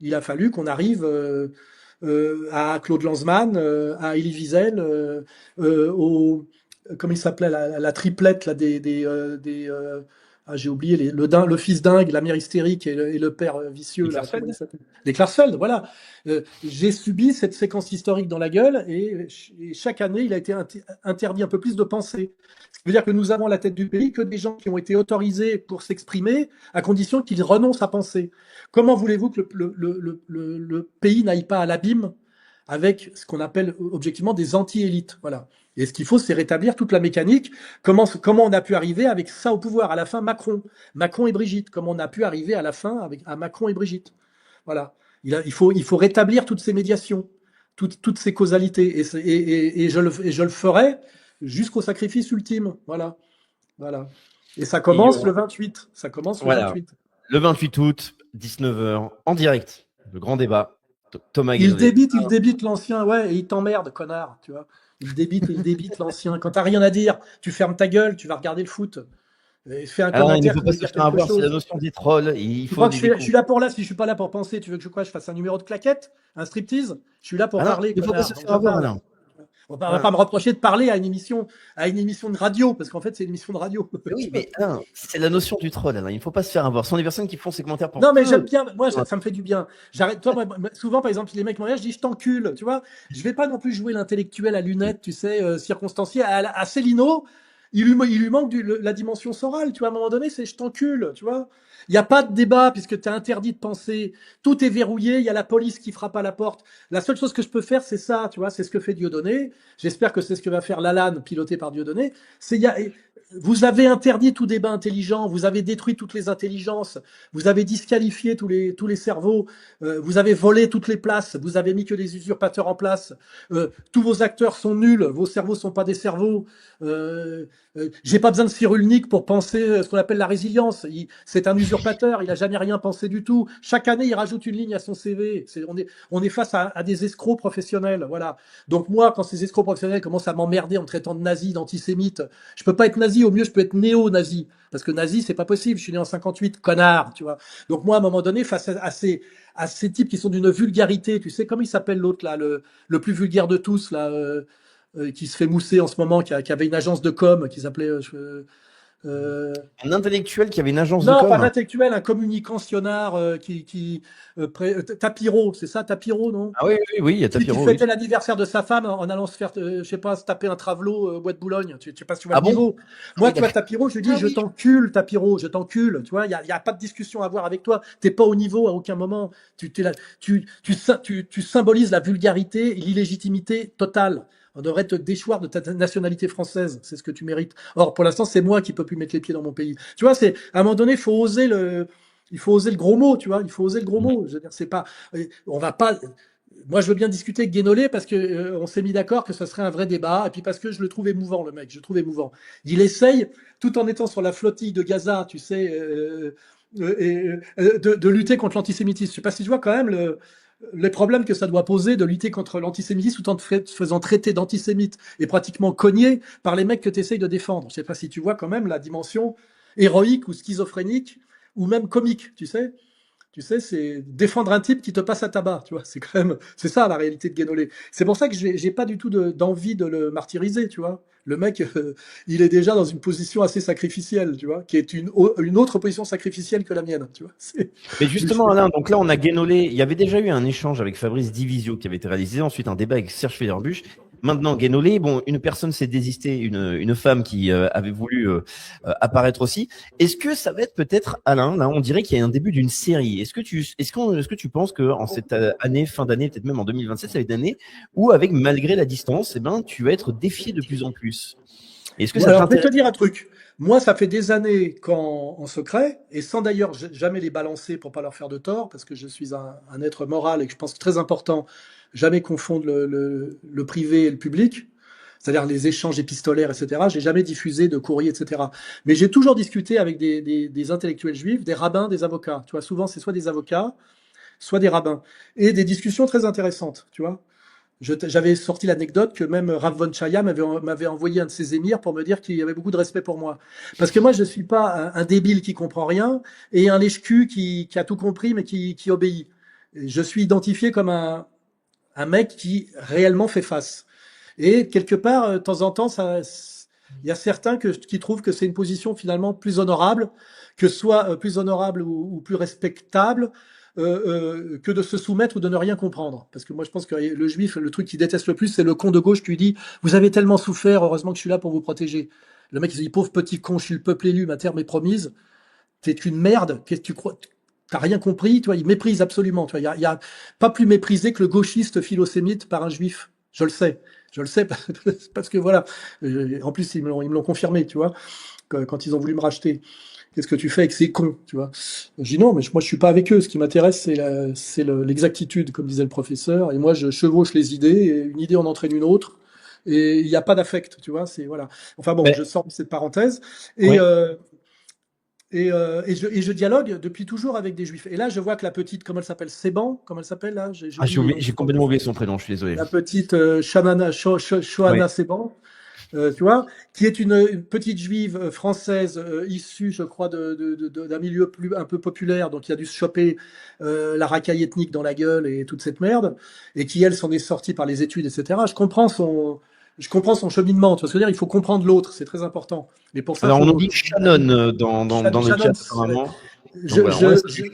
Il a fallu qu'on arrive à Claude Lanzmann, à Elie Wiesel, au comment il s'appelait la triplette là, j'ai oublié le fils dingue, la mère hystérique et le père vicieux. Les Là, Klarsfeld. comment il s'appelle les Klarsfeld, voilà. J'ai subi cette séquence historique dans la gueule et chaque année, il a été interdit un peu plus de penser. Ce qui veut dire que nous avons à la tête du pays que des gens qui ont été autorisés pour s'exprimer à condition qu'ils renoncent à penser. Comment voulez-vous que le pays n'aille pas à l'abîme avec ce qu'on appelle objectivement des anti-élites, voilà. Et ce qu'il faut, c'est rétablir toute la mécanique. Comment on a pu arriver avec ça au pouvoir à la fin, Macron et Brigitte. Comment on a pu arriver à la fin à Macron et Brigitte. Voilà. Il faut rétablir toutes ces médiations, toutes ces causalités. Et je le ferai jusqu'au sacrifice ultime. Voilà. Voilà. Et ça commence le 28. Ça commence le Voilà. 28. Le 28 août, 19h, en direct, le grand débat. Thomas Il Guénolé. débite l'ancien, ouais, et il t'emmerde, connard, tu vois. Il débite l'ancien. Quand t'as rien à dire, tu fermes ta gueule, tu vas regarder le foot. Et fais un Alors, il ne commentaire faut qui pas veut se dire faire quelque avoir, c'est la chose. notion des trolls. Il Tu faut crois que des je suis là pour là, si je suis pas là pour penser, tu veux que je fasse un numéro de claquette, un striptease? Je suis là pour Ah non, parler, il ne faut pas connard. se Donc faire je avoir, parle. Alain. On va Alain. pas me reprocher de parler à une émission de radio, parce qu'en fait, c'est une émission de radio. Mais oui, mais Alain, c'est la notion du troll, Alain. Il ne faut pas se faire avoir. Ce sont des personnes qui font ces commentaires pour Non, mais peu. j'aime bien, moi, ça me fait du bien. J'arrête, toi, souvent, par exemple, les mecs m'en je dis, je t'encule, tu vois. Je vais pas non plus jouer l'intellectuel à lunettes, tu sais, circonstancié. À Célineau, il lui manque la dimension sorale, tu vois. À un moment donné, c'est je t'encule, tu vois. Il n'y a pas de débat puisque tu es interdit de penser. Tout est verrouillé, il y a la police qui frappe à la porte. La seule chose que je peux faire, c'est ça, tu vois, c'est ce que fait Dieudonné. J'espère que c'est ce que va faire Lalanne, piloté par Dieudonné. Vous avez interdit tout débat intelligent, vous avez détruit toutes les intelligences, vous avez disqualifié tous les cerveaux, vous avez volé toutes les places, vous avez mis que des usurpateurs en place, tous vos acteurs sont nuls, vos cerveaux sont pas des cerveaux. J'ai pas besoin de Cyrulnik pour penser ce qu'on appelle la résilience. C'est un usurpateur, il a jamais rien pensé du tout. Chaque année, il rajoute une ligne à son CV. On est face à des escrocs professionnels, voilà. Donc moi, quand ces escrocs professionnels commencent à m'emmerder en me traitant de nazi, d'antisémite, je peux pas être nazi, au mieux je peux être néo-nazi. Parce que nazi, c'est pas possible, je suis né en 58, connard, tu vois. Donc moi, à un moment donné, face à ces types qui sont d'une vulgarité, tu sais, comment il s'appelle l'autre là, le plus vulgaire de tous là, qui se fait mousser en ce moment, qui avait une agence de com, qui s'appelait Un intellectuel qui avait une agence de non, com. pas un intellectuel, un communicationnard Tapiro, c'est ça, Tapiro, non? Ah oui, oui, oui, il y a Celui qui Tapiro, oui. fêtait l'anniversaire de sa femme en allant se faire, je sais pas, se taper un travelot bois de Boulogne. Je sais pas si tu vois Ah le bon? niveau. Ah Moi, oui, tu vois, d'accord. Tapiro, je lui dis, Ah je oui. t'encule, Tapiro, je t'encule. Tu vois, y a pas de discussion à avoir avec toi. T'es pas au niveau à aucun moment. T'es là, tu symbolises la vulgarité et l'illégitimité totale. On devrait te déchoir de ta nationalité française. C'est ce que tu mérites. Or, pour l'instant, c'est moi qui peux plus mettre les pieds dans mon pays. Tu vois, à un moment donné, il faut oser le gros mot, tu vois. Il faut oser le gros mot. Je veux dire, c'est pas, on va pas, moi, je veux bien discuter avec Guénolé parce que on s'est mis d'accord que ça serait un vrai débat, et puis parce que je le trouve émouvant, le mec, je le trouve émouvant. Il essaye, tout en étant sur la flottille de Gaza, tu sais, de lutter contre l'antisémitisme. Je sais pas si tu vois quand même les problèmes que ça doit poser de lutter contre l'antisémitisme tout en te faisant traiter d'antisémite et pratiquement cogné par les mecs que tu essayes de défendre. Je sais pas si tu vois quand même la dimension héroïque ou schizophrénique ou même comique, tu sais. Tu sais, c'est défendre un type qui te passe à tabac, tu vois. C'est quand même, c'est ça la réalité de Guénolé. C'est pour ça que j'ai pas du tout d'envie de le martyriser, tu vois. Le mec, il est déjà dans une position assez sacrificielle, tu vois, qui est une autre position sacrificielle que la mienne, tu vois. Mais justement, Alain, donc là, on a Guénolé. Il y avait déjà eu un échange avec Fabrice Divisio qui avait été réalisé. Ensuite, un débat avec Serge Federbusch. Maintenant, Guénolé, bon, une personne s'est désistée, une femme qui avait voulu apparaître aussi. Est-ce que ça va être peut-être, Alain, là, on dirait qu'il y a un début d'une série. Est-ce que tu penses que en cette année, fin d'année, peut-être même en 2027, ça va être une année où, avec malgré la distance, eh ben, tu vas être défié de plus en plus. Est-ce que ça Alors, je vais te t'intéresse? dire un truc. Moi, ça fait des années qu'en secret, et sans d'ailleurs jamais les balancer pour pas leur faire de tort, parce que je suis un être moral et que je pense que c'est très important, jamais confondre le privé et le public, c'est-à-dire les échanges épistolaires, etc. J'ai jamais diffusé de courrier, etc. Mais j'ai toujours discuté avec des intellectuels juifs, des rabbins, des avocats. Tu vois, souvent, c'est soit des avocats, soit des rabbins. Et des discussions très intéressantes, tu vois. J'avais sorti l'anecdote que même Rav von Chaya m'avait envoyé un de ses émirs pour me dire qu'il y avait beaucoup de respect pour moi. Parce que moi, je ne suis pas un débile qui comprend rien et un lèche-cul qui a tout compris mais qui obéit. Je suis identifié comme un mec qui réellement fait face. Et quelque part, de temps en temps, il y a certains qui trouvent que c'est une position finalement plus honorable, que soit plus honorable ou plus respectable, que de se soumettre ou de ne rien comprendre. Parce que moi, je pense que le juif, le truc qu'il déteste le plus, c'est le con de gauche qui lui dit: vous avez tellement souffert, heureusement que je suis là pour vous protéger. Le mec, il se dit: pauvre petit con, je suis le peuple élu, ma terre m'est promise. T'es une merde. Qu'est-ce que tu crois? T'as rien compris, tu vois, il méprise absolument. Tu vois, il y a pas plus méprisé que le gauchiste philosémite par un juif. Je le sais parce que voilà. En plus, ils me l'ont confirmé, tu vois, quand ils ont voulu me racheter. Qu'est-ce que tu fais avec ces cons, tu vois? Je dis non, mais moi je suis pas avec eux. Ce qui m'intéresse, c'est l'exactitude, comme disait le professeur. Et moi, je chevauche les idées. Et une idée en entraîne une autre. Et il n'y a pas d'affect, tu vois. C'est voilà. Enfin bon, Ben, je sors de cette parenthèse. Et ouais. je dialogue depuis toujours avec des juifs. Et là, je vois que la petite, comment elle s'appelle? Seban, comment elle s'appelle là? J'ai Ah, oublié le nom. j'ai complètement oublié son prénom, je suis désolé. La petite Ouais. Shohana Seban, tu vois, qui est une petite juive française issue, je crois, d'un milieu un peu populaire, donc qui a dû se choper la racaille ethnique dans la gueule et toute cette merde, et qui, elle, s'en est sortie par les études, etc. Je comprends son cheminement. Tu vois ce que je veux dire? Il faut comprendre l'autre, c'est très important. Mais pour ça, Alors, on nous faut dit Shannon dans le Shannon, chat, apparemment. Donc je, voilà, on laisse. je, je,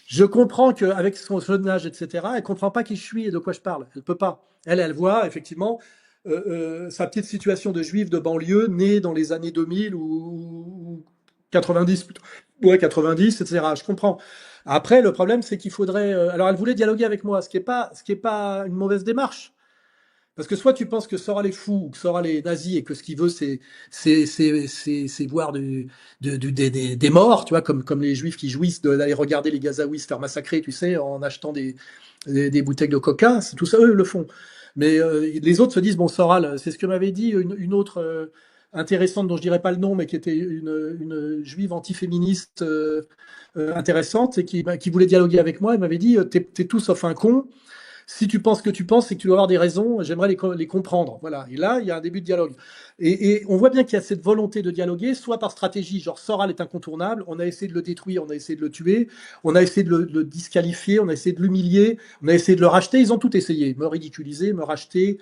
je comprends qu'avec son jeune âge, etc., elle comprend pas qui je suis et de quoi je parle. Elle peut pas. Elle voit effectivement sa petite situation de juive de banlieue, née dans les années 2000 ou 90 plutôt. Ouais, 90, etc. Je comprends. Après, le problème, c'est qu'il faudrait. Alors, elle voulait dialoguer avec moi, ce qui est pas une mauvaise démarche. Parce que soit tu penses que Soral est fou ou que Soral est nazi et que ce qu'il veut c'est voir des morts, tu vois, comme les juifs qui jouissent d'aller regarder les Gazaouis se faire massacrer, tu sais, en achetant des bouteilles de coca, c'est tout ça, eux le font. Mais les autres se disent, bon, Soral, c'est ce que m'avait dit une autre intéressante dont je dirais pas le nom, mais qui était une juive antiféministe intéressante et qui voulait dialoguer avec moi. Elle m'avait dit, t'es tout sauf un con. Si tu penses que tu penses, c'est que tu dois avoir des raisons, j'aimerais les comprendre. Voilà. Et là, il y a un début de dialogue. Et on voit bien qu'il y a cette volonté de dialoguer, soit par stratégie, genre Soral est incontournable, on a essayé de le détruire, on a essayé de le tuer, on a essayé de le disqualifier, on a essayé de l'humilier, on a essayé de le racheter, ils ont tout essayé, me ridiculiser, me racheter,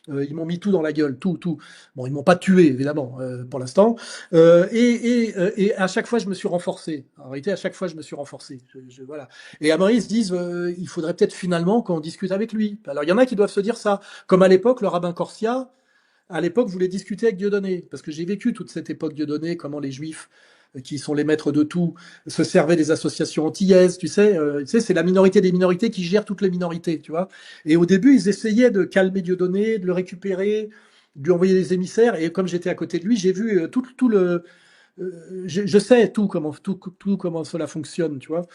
ils m'ont mis tout dans la gueule, tout, tout. Bon, ils m'ont pas tué, évidemment, pour l'instant. Et à chaque fois, je me suis renforcé. En réalité, à chaque fois, je me suis renforcé. Voilà. Et à Maurice, ils se disent, il faudrait peut-être finalement qu'on discute avec lui. Alors, il y en a qui doivent se dire ça. Comme à l'époque, le rabbin Corsia, à l'époque, voulait discuter avec Dieudonné. Parce que j'ai vécu toute cette époque Dieudonné, comment les Juifs, qui sont les maîtres de tout, se servaient des associations antillaises, tu sais, c'est la minorité des minorités qui gère toutes les minorités, tu vois. Et au début, ils essayaient de calmer Dieudonné, de le récupérer, de lui envoyer des émissaires. Et comme j'étais à côté de lui, j'ai vu je sais tout comment cela fonctionne, tu vois.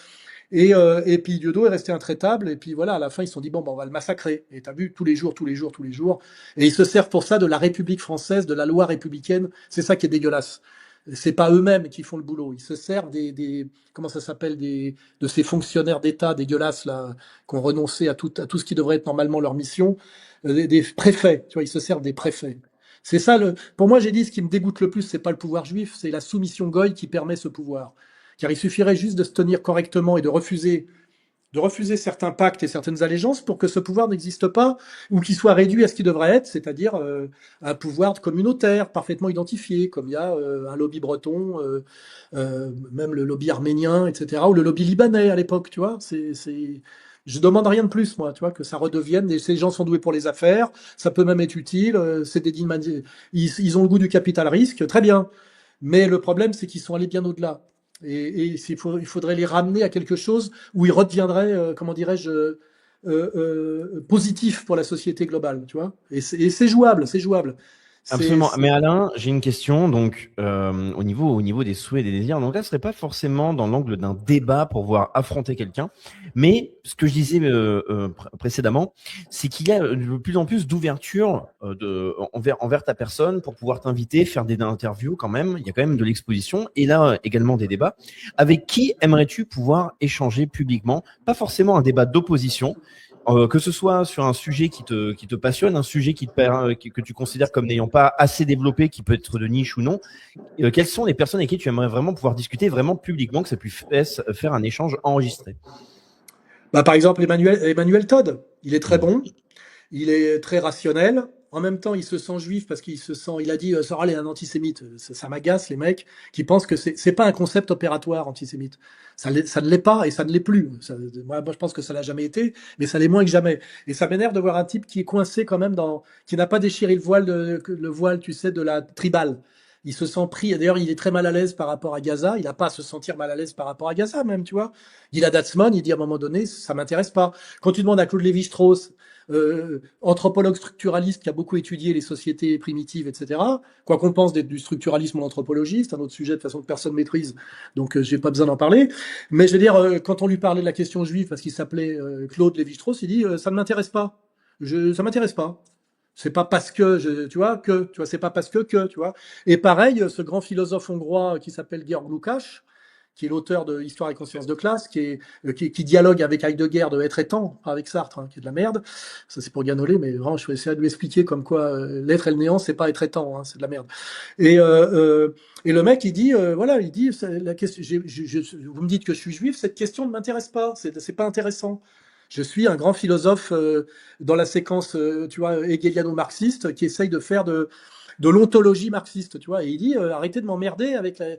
Et puis Dieudo est resté intraitable. Et puis voilà, à la fin, ils se sont dit, bon, ben, on va le massacrer. Et t'as vu, tous les jours, tous les jours, tous les jours. Et ils se servent pour ça de la République française, de la loi républicaine. C'est ça qui est dégueulasse. C'est pas eux-mêmes qui font le boulot. Ils se servent comment ça s'appelle, de ces fonctionnaires d'État dégueulasses, là, qui ont renoncé à tout ce qui devrait être normalement leur mission. Des préfets. Tu vois, ils se servent des préfets. C'est ça pour moi, j'ai dit, ce qui me dégoûte le plus, c'est pas le pouvoir juif, c'est la soumission goy qui permet ce pouvoir. Car il suffirait juste de se tenir correctement et de refuser certains pactes et certaines allégeances pour que ce pouvoir n'existe pas ou qu'il soit réduit à ce qu'il devrait être, c'est-à-dire un pouvoir communautaire parfaitement identifié, comme il y a un lobby breton, même le lobby arménien, etc., ou le lobby libanais à l'époque, tu vois. Je demande rien de plus, moi, tu vois, que ça redevienne. Ces gens sont doués pour les affaires, ça peut même être utile. C'est ils ont le goût du capital risque, très bien. Mais le problème, c'est qu'ils sont allés bien au-delà. Il faudrait les ramener à quelque chose où ils redeviendraient, comment dirais-je, positifs pour la société globale, tu vois. Et c'est jouable, c'est jouable. Absolument. Mais Alain, j'ai une question. Donc, au niveau des souhaits et des désirs, donc là, ce serait pas forcément dans l'angle d'un débat pour voir affronter quelqu'un, mais ce que je disais précédemment, c'est qu'il y a de plus en plus d'ouverture envers ta personne pour pouvoir t'inviter, faire des interviews quand même. Il y a quand même de l'exposition et là également des débats. Avec qui aimerais-tu pouvoir échanger publiquement? Pas forcément un débat d'opposition. Que ce soit sur un sujet qui te passionne, un sujet que tu considères comme n'ayant pas assez développé, qui peut être de niche ou non, quelles sont les personnes avec qui tu aimerais vraiment pouvoir discuter vraiment publiquement, que ça puisse faire un échange enregistré? Bah, par exemple, Emmanuel Todd, il est très bon, il est très rationnel. En même temps, il se sent juif parce il a dit, Soral est un antisémite. Ça m'agace, les mecs qui pensent que c'est pas un concept opératoire antisémite. Ça ne l'est pas et ça ne l'est plus. Moi, je pense que ça l'a jamais été, mais ça l'est moins que jamais. Et ça m'énerve de voir un type qui est coincé quand même qui n'a pas déchiré le voile, tu sais, de la tribale. Il se sent pris. D'ailleurs, il est très mal à l'aise par rapport à Gaza. Il n'a pas à se sentir mal à l'aise par rapport à Gaza, même, tu vois. Gilad Atzmon, il dit à un moment donné, ça m'intéresse pas. Quand tu demandes à Claude Lévi-Strauss, anthropologue structuraliste qui a beaucoup étudié les sociétés primitives, etc. Quoi qu'on pense du structuralisme en anthropologie, c'est un autre sujet de façon que personne maîtrise, donc j'ai pas besoin d'en parler. Mais je veux dire, quand on lui parlait de la question juive, parce qu'il s'appelait Claude Lévi-Strauss, il dit ça ne m'intéresse pas. Ça m'intéresse pas. C'est pas parce que, tu vois, c'est pas parce que, tu vois. Et pareil, ce grand philosophe hongrois qui s'appelle Georg Lukács, qui est l'auteur de Histoire et conscience de classe, qui dialogue avec Heidegger de Être et temps, pas avec Sartre, hein, qui est de la merde. Ça, c'est pour Ganolet, mais vraiment, je vais essayer de lui expliquer comme quoi l'être et le néant, c'est pas Être et temps, hein, c'est de la merde. Et le mec, il dit, voilà, il dit, la question, vous me dites que je suis juif, cette question ne m'intéresse pas, c'est pas intéressant. Je suis un grand philosophe dans la séquence, tu vois, hegeliano-marxiste, qui essaye de faire de l'ontologie marxiste, tu vois. Et il dit, arrêtez de m'emmerder avec la...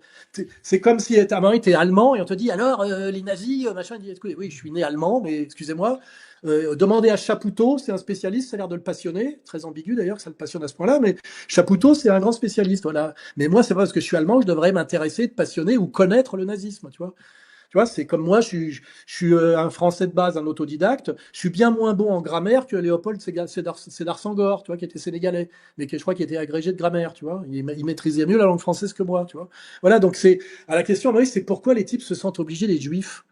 C'est comme si ta maman était allemand et on te dit, alors, les nazis, machin, il dit, écoutez, oui, je suis né allemand, mais excusez-moi, demandez à Chapoutot, c'est un spécialiste, ça a l'air de le passionner, très ambigu d'ailleurs, que ça le passionne à ce point-là, mais Chapoutot, c'est un grand spécialiste, voilà. Mais moi, c'est pas parce que je suis allemand que je devrais m'intéresser, de passionner ou connaître le nazisme, tu vois. Tu vois, c'est comme moi, je suis un Français de base, un autodidacte. Je suis bien moins bon en grammaire que Léopold Sédar Senghor, tu vois, qui était sénégalais, mais qui, je crois, qui était agrégé de grammaire, tu vois. Il maîtrisait mieux la langue française que moi, tu vois. Voilà, donc c'est à la question, oui, c'est pourquoi les types se sentent obligés d'être juifs.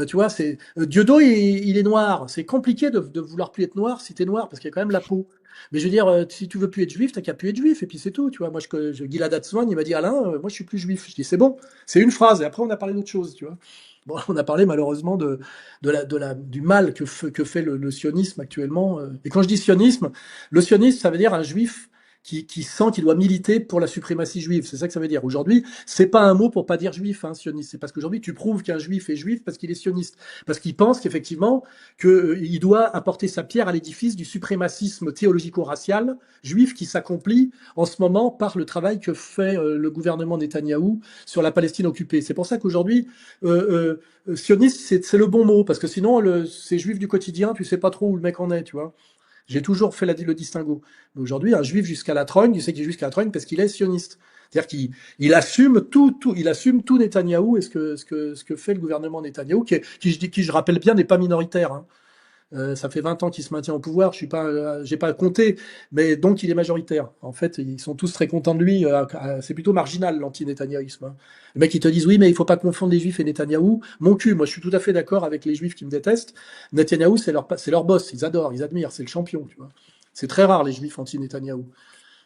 Tu vois, c'est Dieudo, il est noir. C'est compliqué de vouloir plus être noir si t'es noir, parce qu'il y a quand même la peau. Mais je veux dire, si tu veux plus être juif, t'as qu'à plus être juif, et puis c'est tout. Tu vois, moi, Gilad Atzmon, il m'a dit Alain, moi, je suis plus juif. Je dis c'est bon, c'est une phrase, et après on a parlé d'autre chose, tu vois. Bon, on a parlé malheureusement du mal que fait le sionisme actuellement. Et quand je dis sionisme, le sionisme, ça veut dire un juif qui sent qu'il doit militer pour la suprématie juive. C'est ça que ça veut dire. Aujourd'hui, c'est pas un mot pour pas dire juif, hein, sioniste. C'est parce qu'aujourd'hui, tu prouves qu'un juif est juif parce qu'il est sioniste. Parce qu'il pense qu'effectivement, il doit apporter sa pierre à l'édifice du suprémacisme théologico-racial juif qui s'accomplit en ce moment par le travail que fait le gouvernement Netanyahou sur la Palestine occupée. C'est pour ça qu'aujourd'hui, sioniste, c'est le bon mot, parce que sinon, c'est juif du quotidien, tu sais pas trop où le mec en est, tu vois. J'ai toujours fait le distinguo. Mais aujourd'hui, un juif jusqu'à la trogne, tu sais qu'il est jusqu'à la trogne parce qu'il est sioniste. C'est-à-dire qu'il assume il assume tout Netanyahou et ce que fait le gouvernement Netanyahou, qui je rappelle bien, n'est pas minoritaire, hein. Ça fait 20 ans qu'il se maintient au pouvoir. J'ai pas compté, mais donc il est majoritaire. En fait, ils sont tous très contents de lui. C'est plutôt marginal l'anti-nétanyahusme, hein. Les mecs, ils te disent oui, mais il faut pas confondre les juifs et Netanyahou. Mon cul, moi, je suis tout à fait d'accord avec les juifs qui me détestent. Netanyahou, c'est leur boss. Ils adorent, ils admirent. C'est le champion, tu vois. C'est très rare les juifs anti-Netanyahou.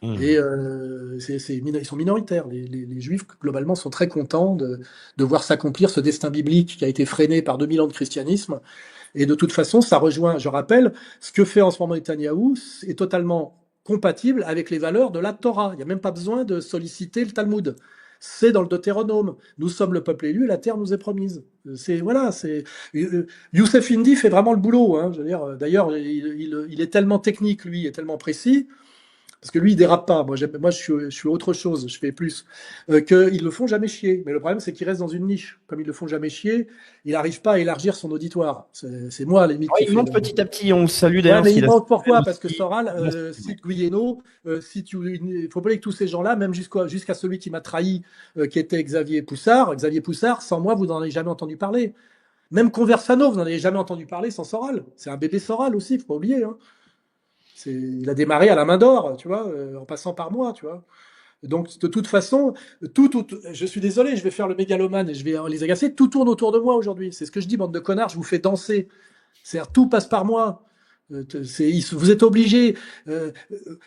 Et ils sont minoritaires. Les juifs, globalement, sont très contents de voir s'accomplir ce destin biblique qui a été freiné par 2000 ans de christianisme. Et de toute façon, ça rejoint, je rappelle, ce que fait en ce moment Netanyahou est totalement compatible avec les valeurs de la Torah. Il n'y a même pas besoin de solliciter le Talmud. C'est dans le Deutéronome. Nous sommes le peuple élu et la terre nous est promise. Youssef Indy fait vraiment le boulot, hein. Je veux dire, d'ailleurs, il est tellement technique, lui, et tellement précis, parce que lui, il dérape pas. Moi, je suis autre chose, je fais plus. Qu'ils le font jamais chier. Mais le problème, c'est qu'il reste dans une niche. Comme ils le font jamais chier, il n'arrive pas à élargir son auditoire. C'est moi, à la limite, qui Il fais monte le- petit à petit, on le salue Ouais, d'ailleurs. mais il s'il a- manque pourquoi? Parce que Soral cite Guyeno, il faut pas que tous ces gens-là, même jusqu'à celui qui m'a trahi, qui était Xavier Poussard. Xavier Poussard, sans moi, vous n'en avez jamais entendu parler. Même Conversano, vous n'en avez jamais entendu parler sans Soral. C'est un bébé Soral aussi, faut pas oublier, hein. Il a démarré à la main d'or, tu vois, en passant par moi, tu vois. Donc, de toute façon, je suis désolé, je vais faire le mégalomane et je vais les agacer, tout tourne autour de moi aujourd'hui. C'est ce que je dis, bande de connards, je vous fais danser. C'est-à-dire, tout passe par moi. Vous êtes obligés.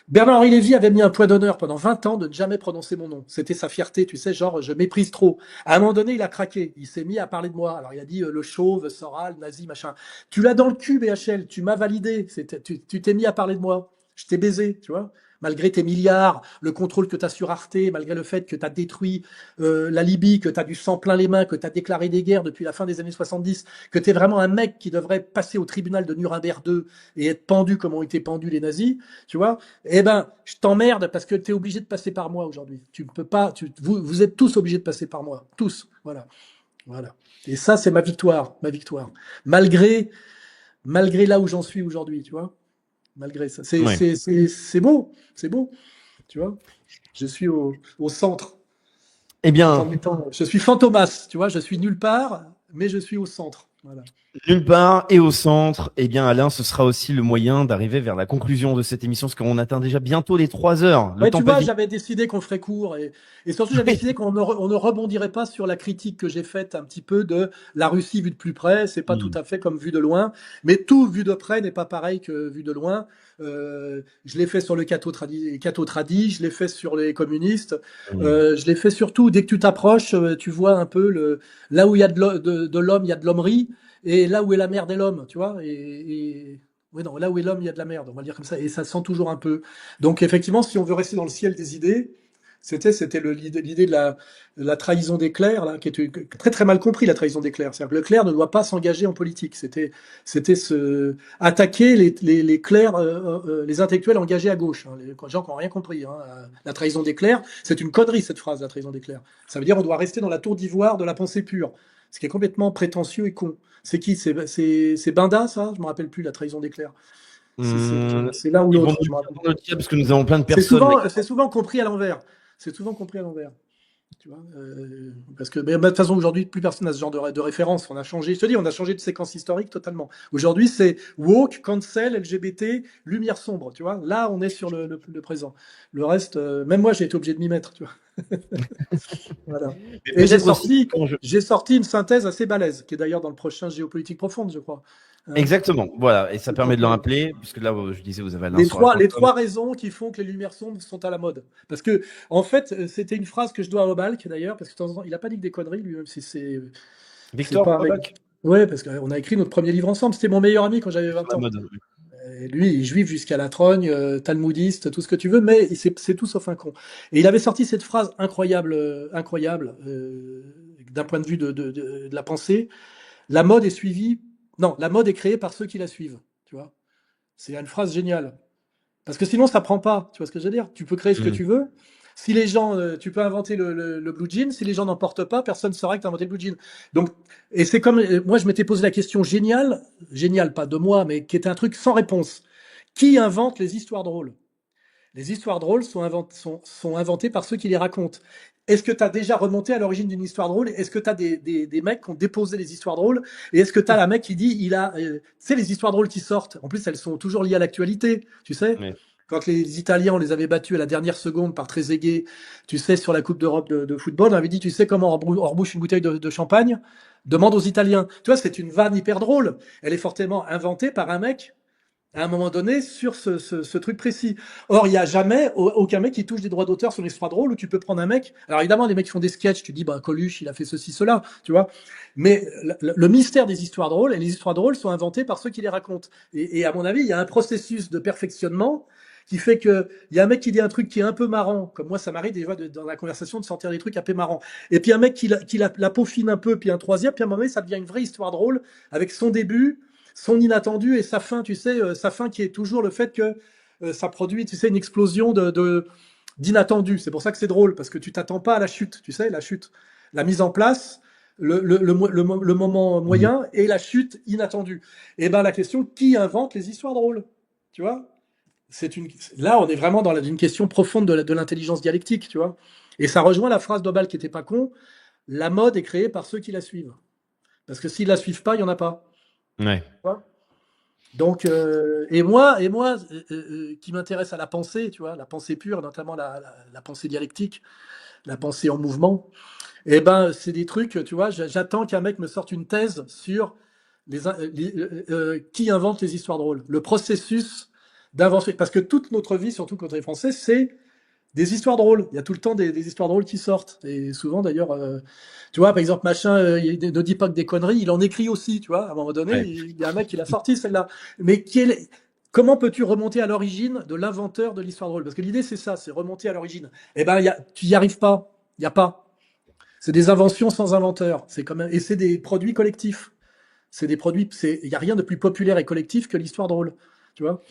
Bernard-Henri Lévy avait mis un point d'honneur pendant 20 ans de ne jamais prononcer mon nom. C'était sa fierté, tu sais, genre, je méprise trop. À un moment donné, il a craqué. Il s'est mis à parler de moi. Alors, il a dit le chauve, Soral, nazi, machin. Tu l'as dans le cul, BHL. Tu m'as validé. Tu t'es mis à parler de moi. Je t'ai baisé, tu vois. Malgré tes milliards, le contrôle que tu as sur Arte, malgré le fait que tu as détruit la Libye, que tu as du sang plein les mains, que tu as déclaré des guerres depuis la fin des années 70, que tu es vraiment un mec qui devrait passer au tribunal de Nuremberg 2 et être pendu comme ont été pendus les nazis, tu vois, eh ben, je t'emmerde parce que tu es obligé de passer par moi aujourd'hui. Tu peux pas, vous êtes tous obligés de passer par moi. Tous. Voilà. Voilà. Et ça, c'est ma victoire. Ma victoire. Malgré là où j'en suis aujourd'hui, tu vois. Malgré ça. Ouais. C'est beau. C'est beau. Tu vois. Je suis au centre. Eh bien, Je suis fantomas, tu vois. Je suis nulle part, mais je suis au centre. Voilà. nulle part et au centre, eh bien, Alain, ce sera aussi le moyen d'arriver vers la conclusion de cette émission, parce qu'on atteint déjà bientôt les 3 heures. Le Ouais, temps tu passe vois, vite. j'avais décidé qu'on ferait court et surtout j'avais décidé on ne rebondirait pas sur la critique que j'ai faite un petit peu de la Russie vue de plus près. C'est pas tout à fait comme vue de loin, mais tout vu de près n'est pas pareil que vu de loin. Je l'ai fait sur le catho tradi, je l'ai fait sur les communistes, je l'ai fait surtout dès que tu t'approches, tu vois un peu là où il y a de l'homme, il y a de l'hommerie, et là où est la merde est l'homme, tu vois. Oui, non, là où est l'homme, il y a de la merde, on va le dire comme ça, et ça sent toujours un peu. Donc effectivement, si on veut rester dans le ciel des idées, c'était l'idée de la trahison des clercs, là, qui était très très mal compris, la trahison des clercs. C'est-à-dire que le clerc ne doit pas s'engager en politique. C'était attaquer les clercs, les intellectuels engagés à gauche, hein, les gens qui n'ont rien compris, hein. La trahison des clercs, c'est une connerie cette phrase, la trahison des clercs. Ça veut dire on doit rester dans la tour d'ivoire de la pensée pure, ce qui est complètement prétentieux et con. C'est qui? C'est Binda, ça? Je me rappelle plus, la trahison des clercs. C'est l'un ou Ils vont l'autre. nous Je me le rappelle. dire dans le chat, parce que nous avons plein de C'est personnes. souvent compris à l'envers. C'est souvent compris à l'envers. Tu vois, parce que de toute façon aujourd'hui plus personne n'a ce genre de référence. On a changé, je te dis, on a changé de séquence historique totalement. Aujourd'hui c'est woke, cancel, LGBT, lumière sombre. Tu vois, là on est sur le présent. Le reste, même moi j'ai été obligé de m'y mettre. Tu vois. Voilà. Et j'ai sorti une synthèse assez balèze, qui est d'ailleurs dans le prochain Géopolitique profonde, je crois. Hein. Exactement, voilà, et ça permet de le rappeler, puisque là, je disais, vous avez Alain les sur la trois, les trois raisons qui font que les lumières sombres sont à la mode. Parce que, en fait, c'était une phrase que je dois à Obalk, d'ailleurs, parce que de temps en temps, il n'a pas dit que des conneries, lui, même si c'est. Victor Obalk. Ouais, parce qu'on a écrit notre premier livre ensemble. C'était mon meilleur ami quand j'avais 20 ans. Et lui, il est juif jusqu'à la trogne, talmudiste, tout ce que tu veux, mais c'est tout sauf un con. Et il avait sorti cette phrase incroyable, d'un point de vue de la pensée. La mode est suivie. Non, la mode est créée par ceux qui la suivent. Tu vois. C'est une phrase géniale. Parce que sinon, ça prend pas. Tu vois ce que je veux dire? Tu peux créer ce que tu veux. Si les gens, tu peux inventer le blue jean. Si les gens n'en portent pas, personne ne saura que tu as inventé le blue jean. Donc, et c'est comme, moi, je m'étais posé la question géniale, pas de moi, mais qui était un truc sans réponse. Qui invente les histoires drôles? Les histoires drôles sont inventées par ceux qui les racontent. est-ce que tu as déjà remonté à l'origine d'une histoire drôle? Est-ce que tu as des mecs qui ont déposé des histoires drôles? Et est-ce que tu as la mec qui dit, tu sais, les histoires drôles qui sortent, en plus, elles sont toujours liées à l'actualité, tu sais? Ouais. Quand les Italiens, on les avait battus à la dernière seconde par Trezeguet, tu sais, sur la Coupe d'Europe de football, on avait dit, tu sais comment on rebouche une bouteille de champagne? Demande aux Italiens. Tu vois, c'est une vanne hyper drôle. Elle est fortement inventée par un mec à un moment donné sur ce truc précis. Or, il n'y a jamais aucun mec qui touche des droits d'auteur sur l'histoire drôle où tu peux prendre un mec. Alors évidemment, les mecs qui font des sketchs, tu dis, bah, Coluche, il a fait ceci, cela, tu vois. Mais le mystère des histoires drôles, et les histoires drôles sont inventées par ceux qui les racontent. Et à mon avis, il y a un processus de perfectionnement qui fait que il y a un mec qui dit un truc qui est un peu marrant, comme moi ça m'arrive des fois dans la conversation de sortir des trucs un peu marrants, et puis un mec qui la peaufine un peu, puis un troisième, puis à un moment donné ça devient une vraie histoire drôle avec son début, son inattendu et sa fin, tu sais, sa fin qui est toujours le fait que ça produit, tu sais, une explosion d'inattendu. C'est pour ça que c'est drôle, parce que tu t'attends pas à la chute, tu sais, la chute, la mise en place, le moment Mhm. moyen et la chute inattendue. Et ben la question, qui invente les histoires drôles, tu vois? Là, on est vraiment dans une question profonde de l'intelligence dialectique, tu vois. Et ça rejoint la phrase d'Obal qui était pas con, la mode est créée par ceux qui la suivent. Parce que s'ils la suivent pas, il y en a pas. Ouais. Tu vois. Donc, et moi, qui m'intéresse à la pensée, tu vois, la pensée pure, notamment la pensée dialectique, la pensée en mouvement, eh ben, c'est des trucs, tu vois, j'attends qu'un mec me sorte une thèse sur qui invente les histoires drôles, le processus d'invention. Parce que toute notre vie, surtout quand on est français, c'est des histoires drôles. Il y a tout le temps des histoires drôles qui sortent. Et souvent, d'ailleurs, tu vois, par exemple, machin, ne dit pas que des conneries, il en écrit aussi, tu vois. À un moment donné, Ouais. il y a un mec qui l'a sorti, celle-là. Mais comment peux-tu remonter à l'origine de l'inventeur de l'histoire drôle? Parce que l'idée, c'est ça, c'est remonter à l'origine. Eh ben, tu y arrives pas. Il n'y a pas. C'est des inventions sans inventeur. C'est quand même, et c'est des produits collectifs. C'est des produits, il n'y a rien de plus populaire et collectif que l'histoire drôle. Tu vois?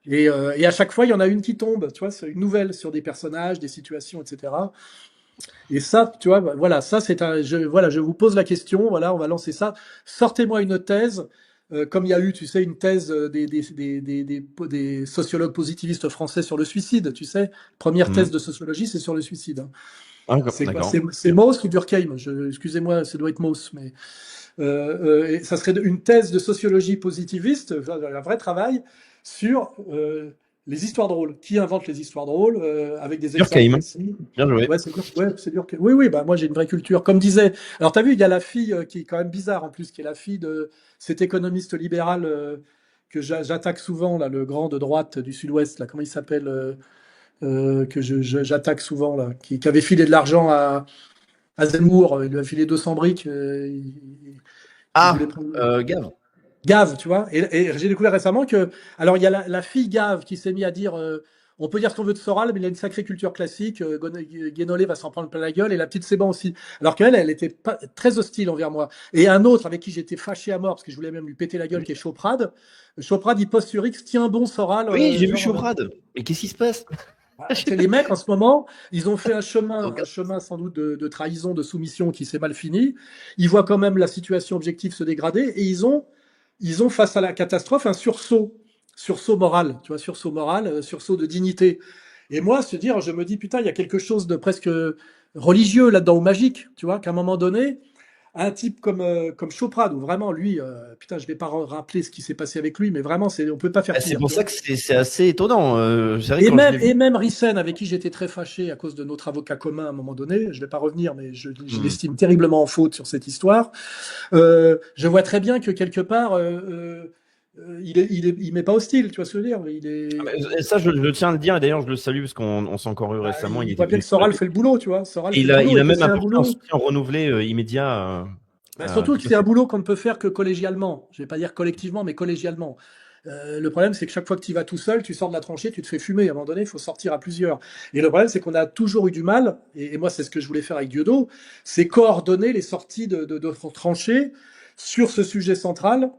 Et à chaque fois, il y en a une qui tombe, tu vois, c'est une nouvelle sur des personnages, des situations, etc. Et ça, tu vois, voilà, ça c'est voilà, je vous pose la question, voilà, on va lancer ça. Sortez-moi une thèse, comme il y a eu, tu sais, une thèse des sociologues positivistes français sur le suicide, tu sais. Première thèse Mhm. de sociologie, c'est sur le suicide, hein. Ah, C'est quoi? d'accord. C'est Mauss ou Durkheim? Excusez-moi, ça doit être Mauss, mais et ça serait une thèse de sociologie positiviste, un vrai travail sur les histoires drôles. Qui invente les histoires drôles avec des exemples Durkheim. précis. Bien joué. Ouais, c'est dur. Ouais, c'est dur. Oui, oui, bah moi j'ai une vraie culture. Comme disait. Alors t'as vu, il y a la fille qui est quand même bizarre en plus, qui est la fille de cet économiste libéral que j'attaque souvent là, le grand de droite du Sud-Ouest là. Comment il s'appelle que j'attaque souvent là, qui avait filé de l'argent à Zemmour. Il lui a filé 200 briques. Il voulait Ah, prendre. Gave. Gave, tu vois. Et j'ai découvert récemment que, alors il y a la fille Gave qui s'est mis à dire, on peut dire ce qu'on veut de Soral, mais il a une sacrée culture classique. Guénolé va s'en prendre plein la gueule et la petite Séban aussi. Alors qu'elle, elle était pas, très hostile envers moi. Et un autre avec qui j'étais fâché à mort parce que je voulais même lui péter la gueule, qui est Choprade. Choprade, il poste sur X, tiens bon Soral, Oui, j'ai vu genre. Choprade. Mais qu'est-ce qui se passe? C'est les mecs en ce moment, ils ont fait un Regarde. chemin sans doute de trahison, de soumission qui s'est mal fini. Ils voient quand même la situation objective se dégrader et ils ont face à la catastrophe un sursaut moral, tu vois, sursaut moral, sursaut de dignité. Et moi, je me dis putain, il y a quelque chose de presque religieux là-dedans ou magique, tu vois, qu'à un moment donné, un type comme Choprade, où vraiment lui, putain, je vais pas rappeler ce qui s'est passé avec lui, mais vraiment, on peut pas faire Ah, c'est pire, pour tu ça vois. que c'est assez étonnant. C'est vrai que Et quand je même, l'ai et vu. même Rissen, avec qui j'étais très fâché à cause de notre avocat commun à un moment donné, je vais pas revenir, mais je Hmm. l'estime terriblement en faute sur cette histoire. Je vois très bien que quelque part, il m'est pas hostile, tu vois ce que je veux dire. Ah, mais ça, je tiens à le dire, et d'ailleurs, je le salue parce qu'on s'est encore eu Bah, récemment. Il il était voit bien venu que sur la Soral télé. fait le boulot, tu vois. Soral Et fait le boulot il et a que même c'est un apporté un boulot. soutien renouvelé immédiat. Bah, surtout que Tout à c'est un fait. boulot qu'on ne peut faire que collégialement. Je vais pas dire collectivement, mais collégialement. Le problème, c'est que chaque fois que tu y vas tout seul, tu sors de la tranchée, tu te fais fumer. À un moment donné, il faut sortir à plusieurs. Et le problème, c'est qu'on a toujours eu du mal, et moi, c'est ce que je voulais faire avec Dieudo, c'est coordonner les sorties de tranchées sur ce sujet central,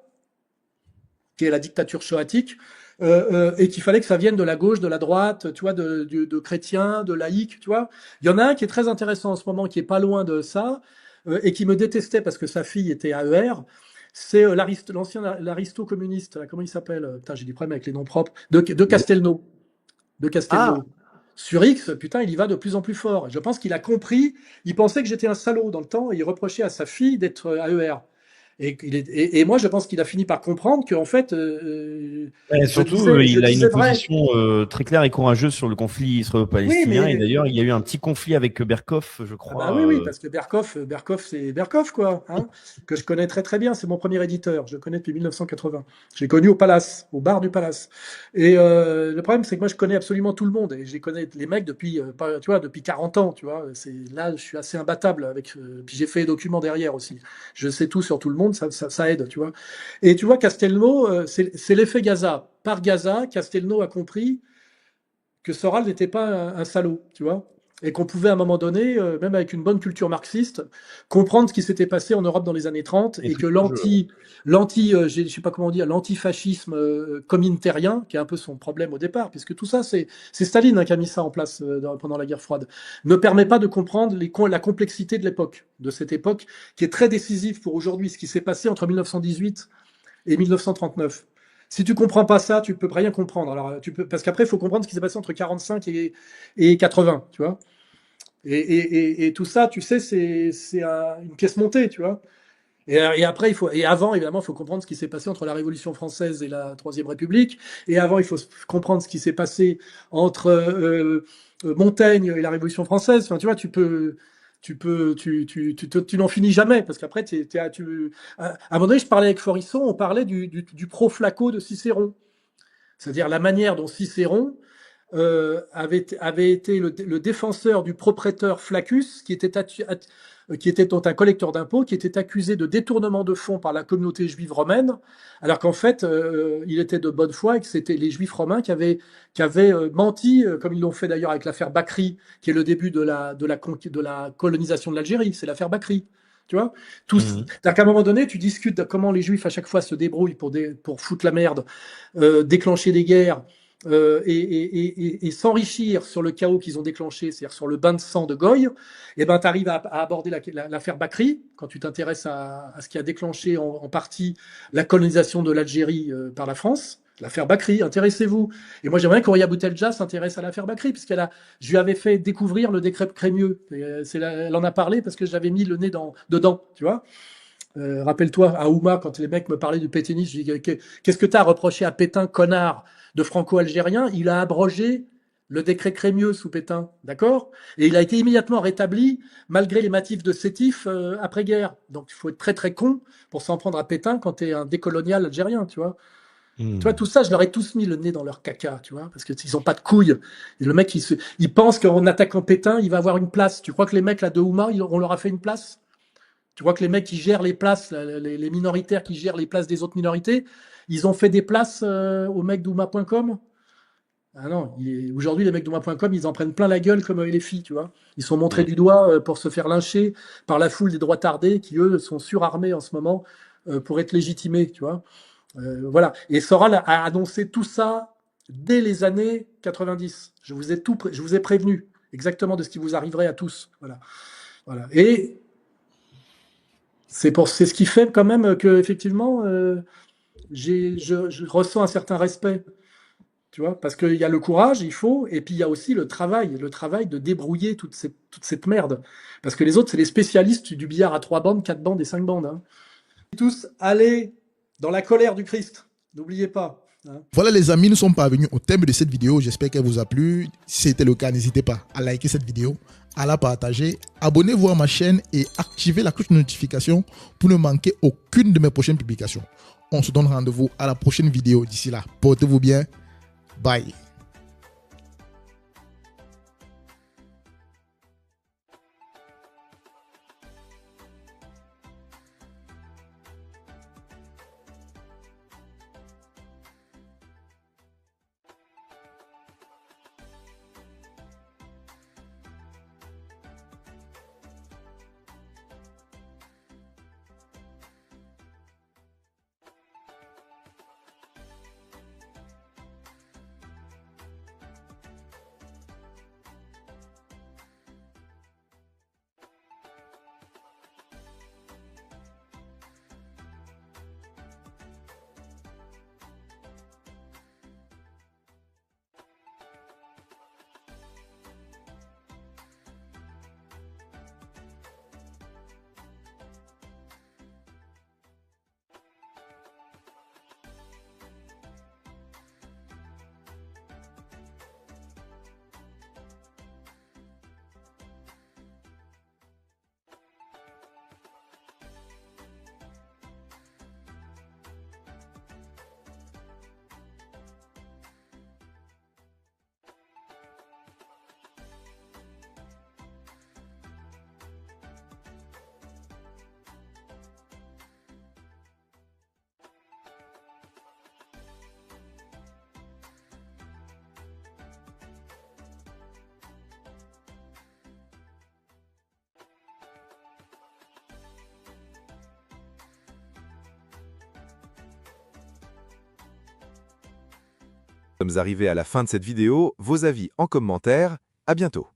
qui est la dictature shoatique, et qu'il fallait que ça vienne de la gauche, de la droite, tu vois, de chrétiens, de laïcs, tu vois. Il y en a un qui est très intéressant en ce moment, qui est pas loin de ça, et qui me détestait parce que sa fille était AER. C'est l'ancien l'aristo communiste, là, comment il s'appelle? Putain, j'ai des problèmes avec les noms propres. De Bon. Castelnau. De Ah, Castelnau. sur X, putain, il y va de plus en plus fort. Et je pense qu'il a compris, il pensait que j'étais un salaud dans le temps, et il reprochait à sa fille d'être AER. Et moi, je pense qu'il a fini par comprendre qu'en fait, Ouais, surtout, je il a une disais vrai. position très claire et courageuse sur le conflit Oui, israélo-palestinien. Et mais d'ailleurs, il y a eu un petit conflit avec Berkoff, je ah bah crois. oui, oui, parce que Berkoff, c'est Berkoff, quoi, hein, que je connais très très bien. C'est mon premier éditeur. Je le connais depuis 1980. Je l'ai connu au Palace, au bar du Palace. Et le problème, c'est que moi, je connais absolument tout le monde. Et je les connais les mecs depuis, tu vois, depuis 40 ans, tu vois. Là, je suis assez imbattable avec. Puis j'ai fait les documents derrière aussi. Je sais tout sur tout le monde, ça aide, tu vois. Et tu vois, Castelnau, c'est l'effet Gaza. Par Gaza, Castelnau a compris que Soral n'était pas un salaud, tu vois, et qu'on pouvait à un moment donné, même avec une bonne culture marxiste, comprendre ce qui s'était passé en Europe dans les années 30 Et et très que courageux. je sais pas comment dire, l'antifascisme communautairien, qui est un peu son problème au départ, puisque tout ça, c'est Staline qui a mis ça en place pendant la guerre froide, ne permet pas de comprendre la complexité de l'époque, de cette époque, qui est très décisive pour aujourd'hui, ce qui s'est passé entre 1918 et 1939. Si tu comprends pas ça, tu peux rien comprendre. Alors, parce qu'après, il faut comprendre ce qui s'est passé entre 45 et 80, tu vois. Et tout ça, tu sais, c'est une pièce montée, tu vois. Et après, et avant, évidemment, il faut comprendre ce qui s'est passé entre la Révolution française et la Troisième République. Et avant, il faut comprendre ce qui s'est passé entre Montaigne et la Révolution française. Enfin, tu vois, tu n'en finis jamais parce qu'après, à un moment donné, je parlais avec Forisson, on parlait du pro-Flacco de Cicéron, c'est-à-dire la manière dont Cicéron avait été le défenseur du proprêteur Flaccus, qui était donc un collecteur d'impôts, qui était accusé de détournement de fonds par la communauté juive romaine, alors qu'en fait, il était de bonne foi et que c'était les juifs romains qui avaient menti, comme ils l'ont fait d'ailleurs avec l'affaire Bakri, qui est le début de la colonisation de l'Algérie, c'est l'affaire Bakri. Tu vois, Mhm. c'est-à-dire qu'à un moment donné, tu discutes de comment les Juifs à chaque fois se débrouillent pour foutre la merde, déclencher des guerres, et s'enrichir sur le chaos qu'ils ont déclenché, c'est-à-dire sur le bain de sang de Goy, et ben tu arrives à aborder l'affaire Bakri, quand tu t'intéresses à ce qui a déclenché en partie la colonisation de l'Algérie par la France. L'affaire Bakri, intéressez-vous. Et moi, j'aimerais qu'Auria Boutelja s'intéresse à l'affaire Bakri, je lui avais fait découvrir le décret Crémieux. Elle en a parlé parce que j'avais mis le nez dedans, tu vois. Rappelle-toi, à Ouma, quand les mecs me parlaient du pétainisme, je dis qu'est-ce que tu as reproché à Pétain, connard de franco-algérien? Il a abrogé le décret Crémieux sous Pétain, d'accord? Et il a été immédiatement rétabli malgré les motifs de sétif après-guerre. Donc il faut être très très con pour s'en prendre à Pétain quand tu es un décolonial algérien, tu vois. Tu vois, Mhm. tout ça, je leur ai tous mis le nez dans leur caca, tu vois, parce qu'ils ont pas de couilles. Et le mec, il pense qu'en attaquant Pétain, il va avoir une place. Tu crois que les mecs là de Houma, on leur a fait une place? Tu vois que les mecs qui gèrent les places, les minoritaires qui gèrent les places des autres minorités, ils ont fait des places aux mecs d'Ouma.com. Ah non, aujourd'hui, les mecs d'Ouma.com, ils en prennent plein la gueule comme les filles, tu vois. Ils sont montrés Mhm. du doigt pour se faire lyncher par la foule des droits tardés qui, eux, sont surarmés en ce moment pour être légitimés, tu vois. Voilà. Et Soral a annoncé tout ça dès les années 90. Je vous ai prévenu exactement de ce qui vous arriverait à tous. Voilà. Voilà. Et c'est ce qui fait quand même que effectivement, je ressens un certain respect, tu vois, parce qu'il y a le courage, il faut, et puis il y a aussi le travail de débrouiller toute cette merde. Parce que les autres, c'est les spécialistes du billard à 3 bandes, 4 bandes et 5 bandes, hein. Tous aller dans la colère du Christ, n'oubliez pas, hein. Voilà les amis, nous sommes parvenus au thème de cette vidéo. J'espère qu'elle vous a plu. Si c'était le cas, n'hésitez pas à liker cette vidéo, à la partager, abonnez-vous à ma chaîne et activez la cloche de notification pour ne manquer aucune de mes prochaines publications. On se donne rendez-vous à la prochaine vidéo. D'ici là, portez-vous bien. Bye. Nous sommes arrivés à la fin de cette vidéo. Vos avis en commentaire. À bientôt.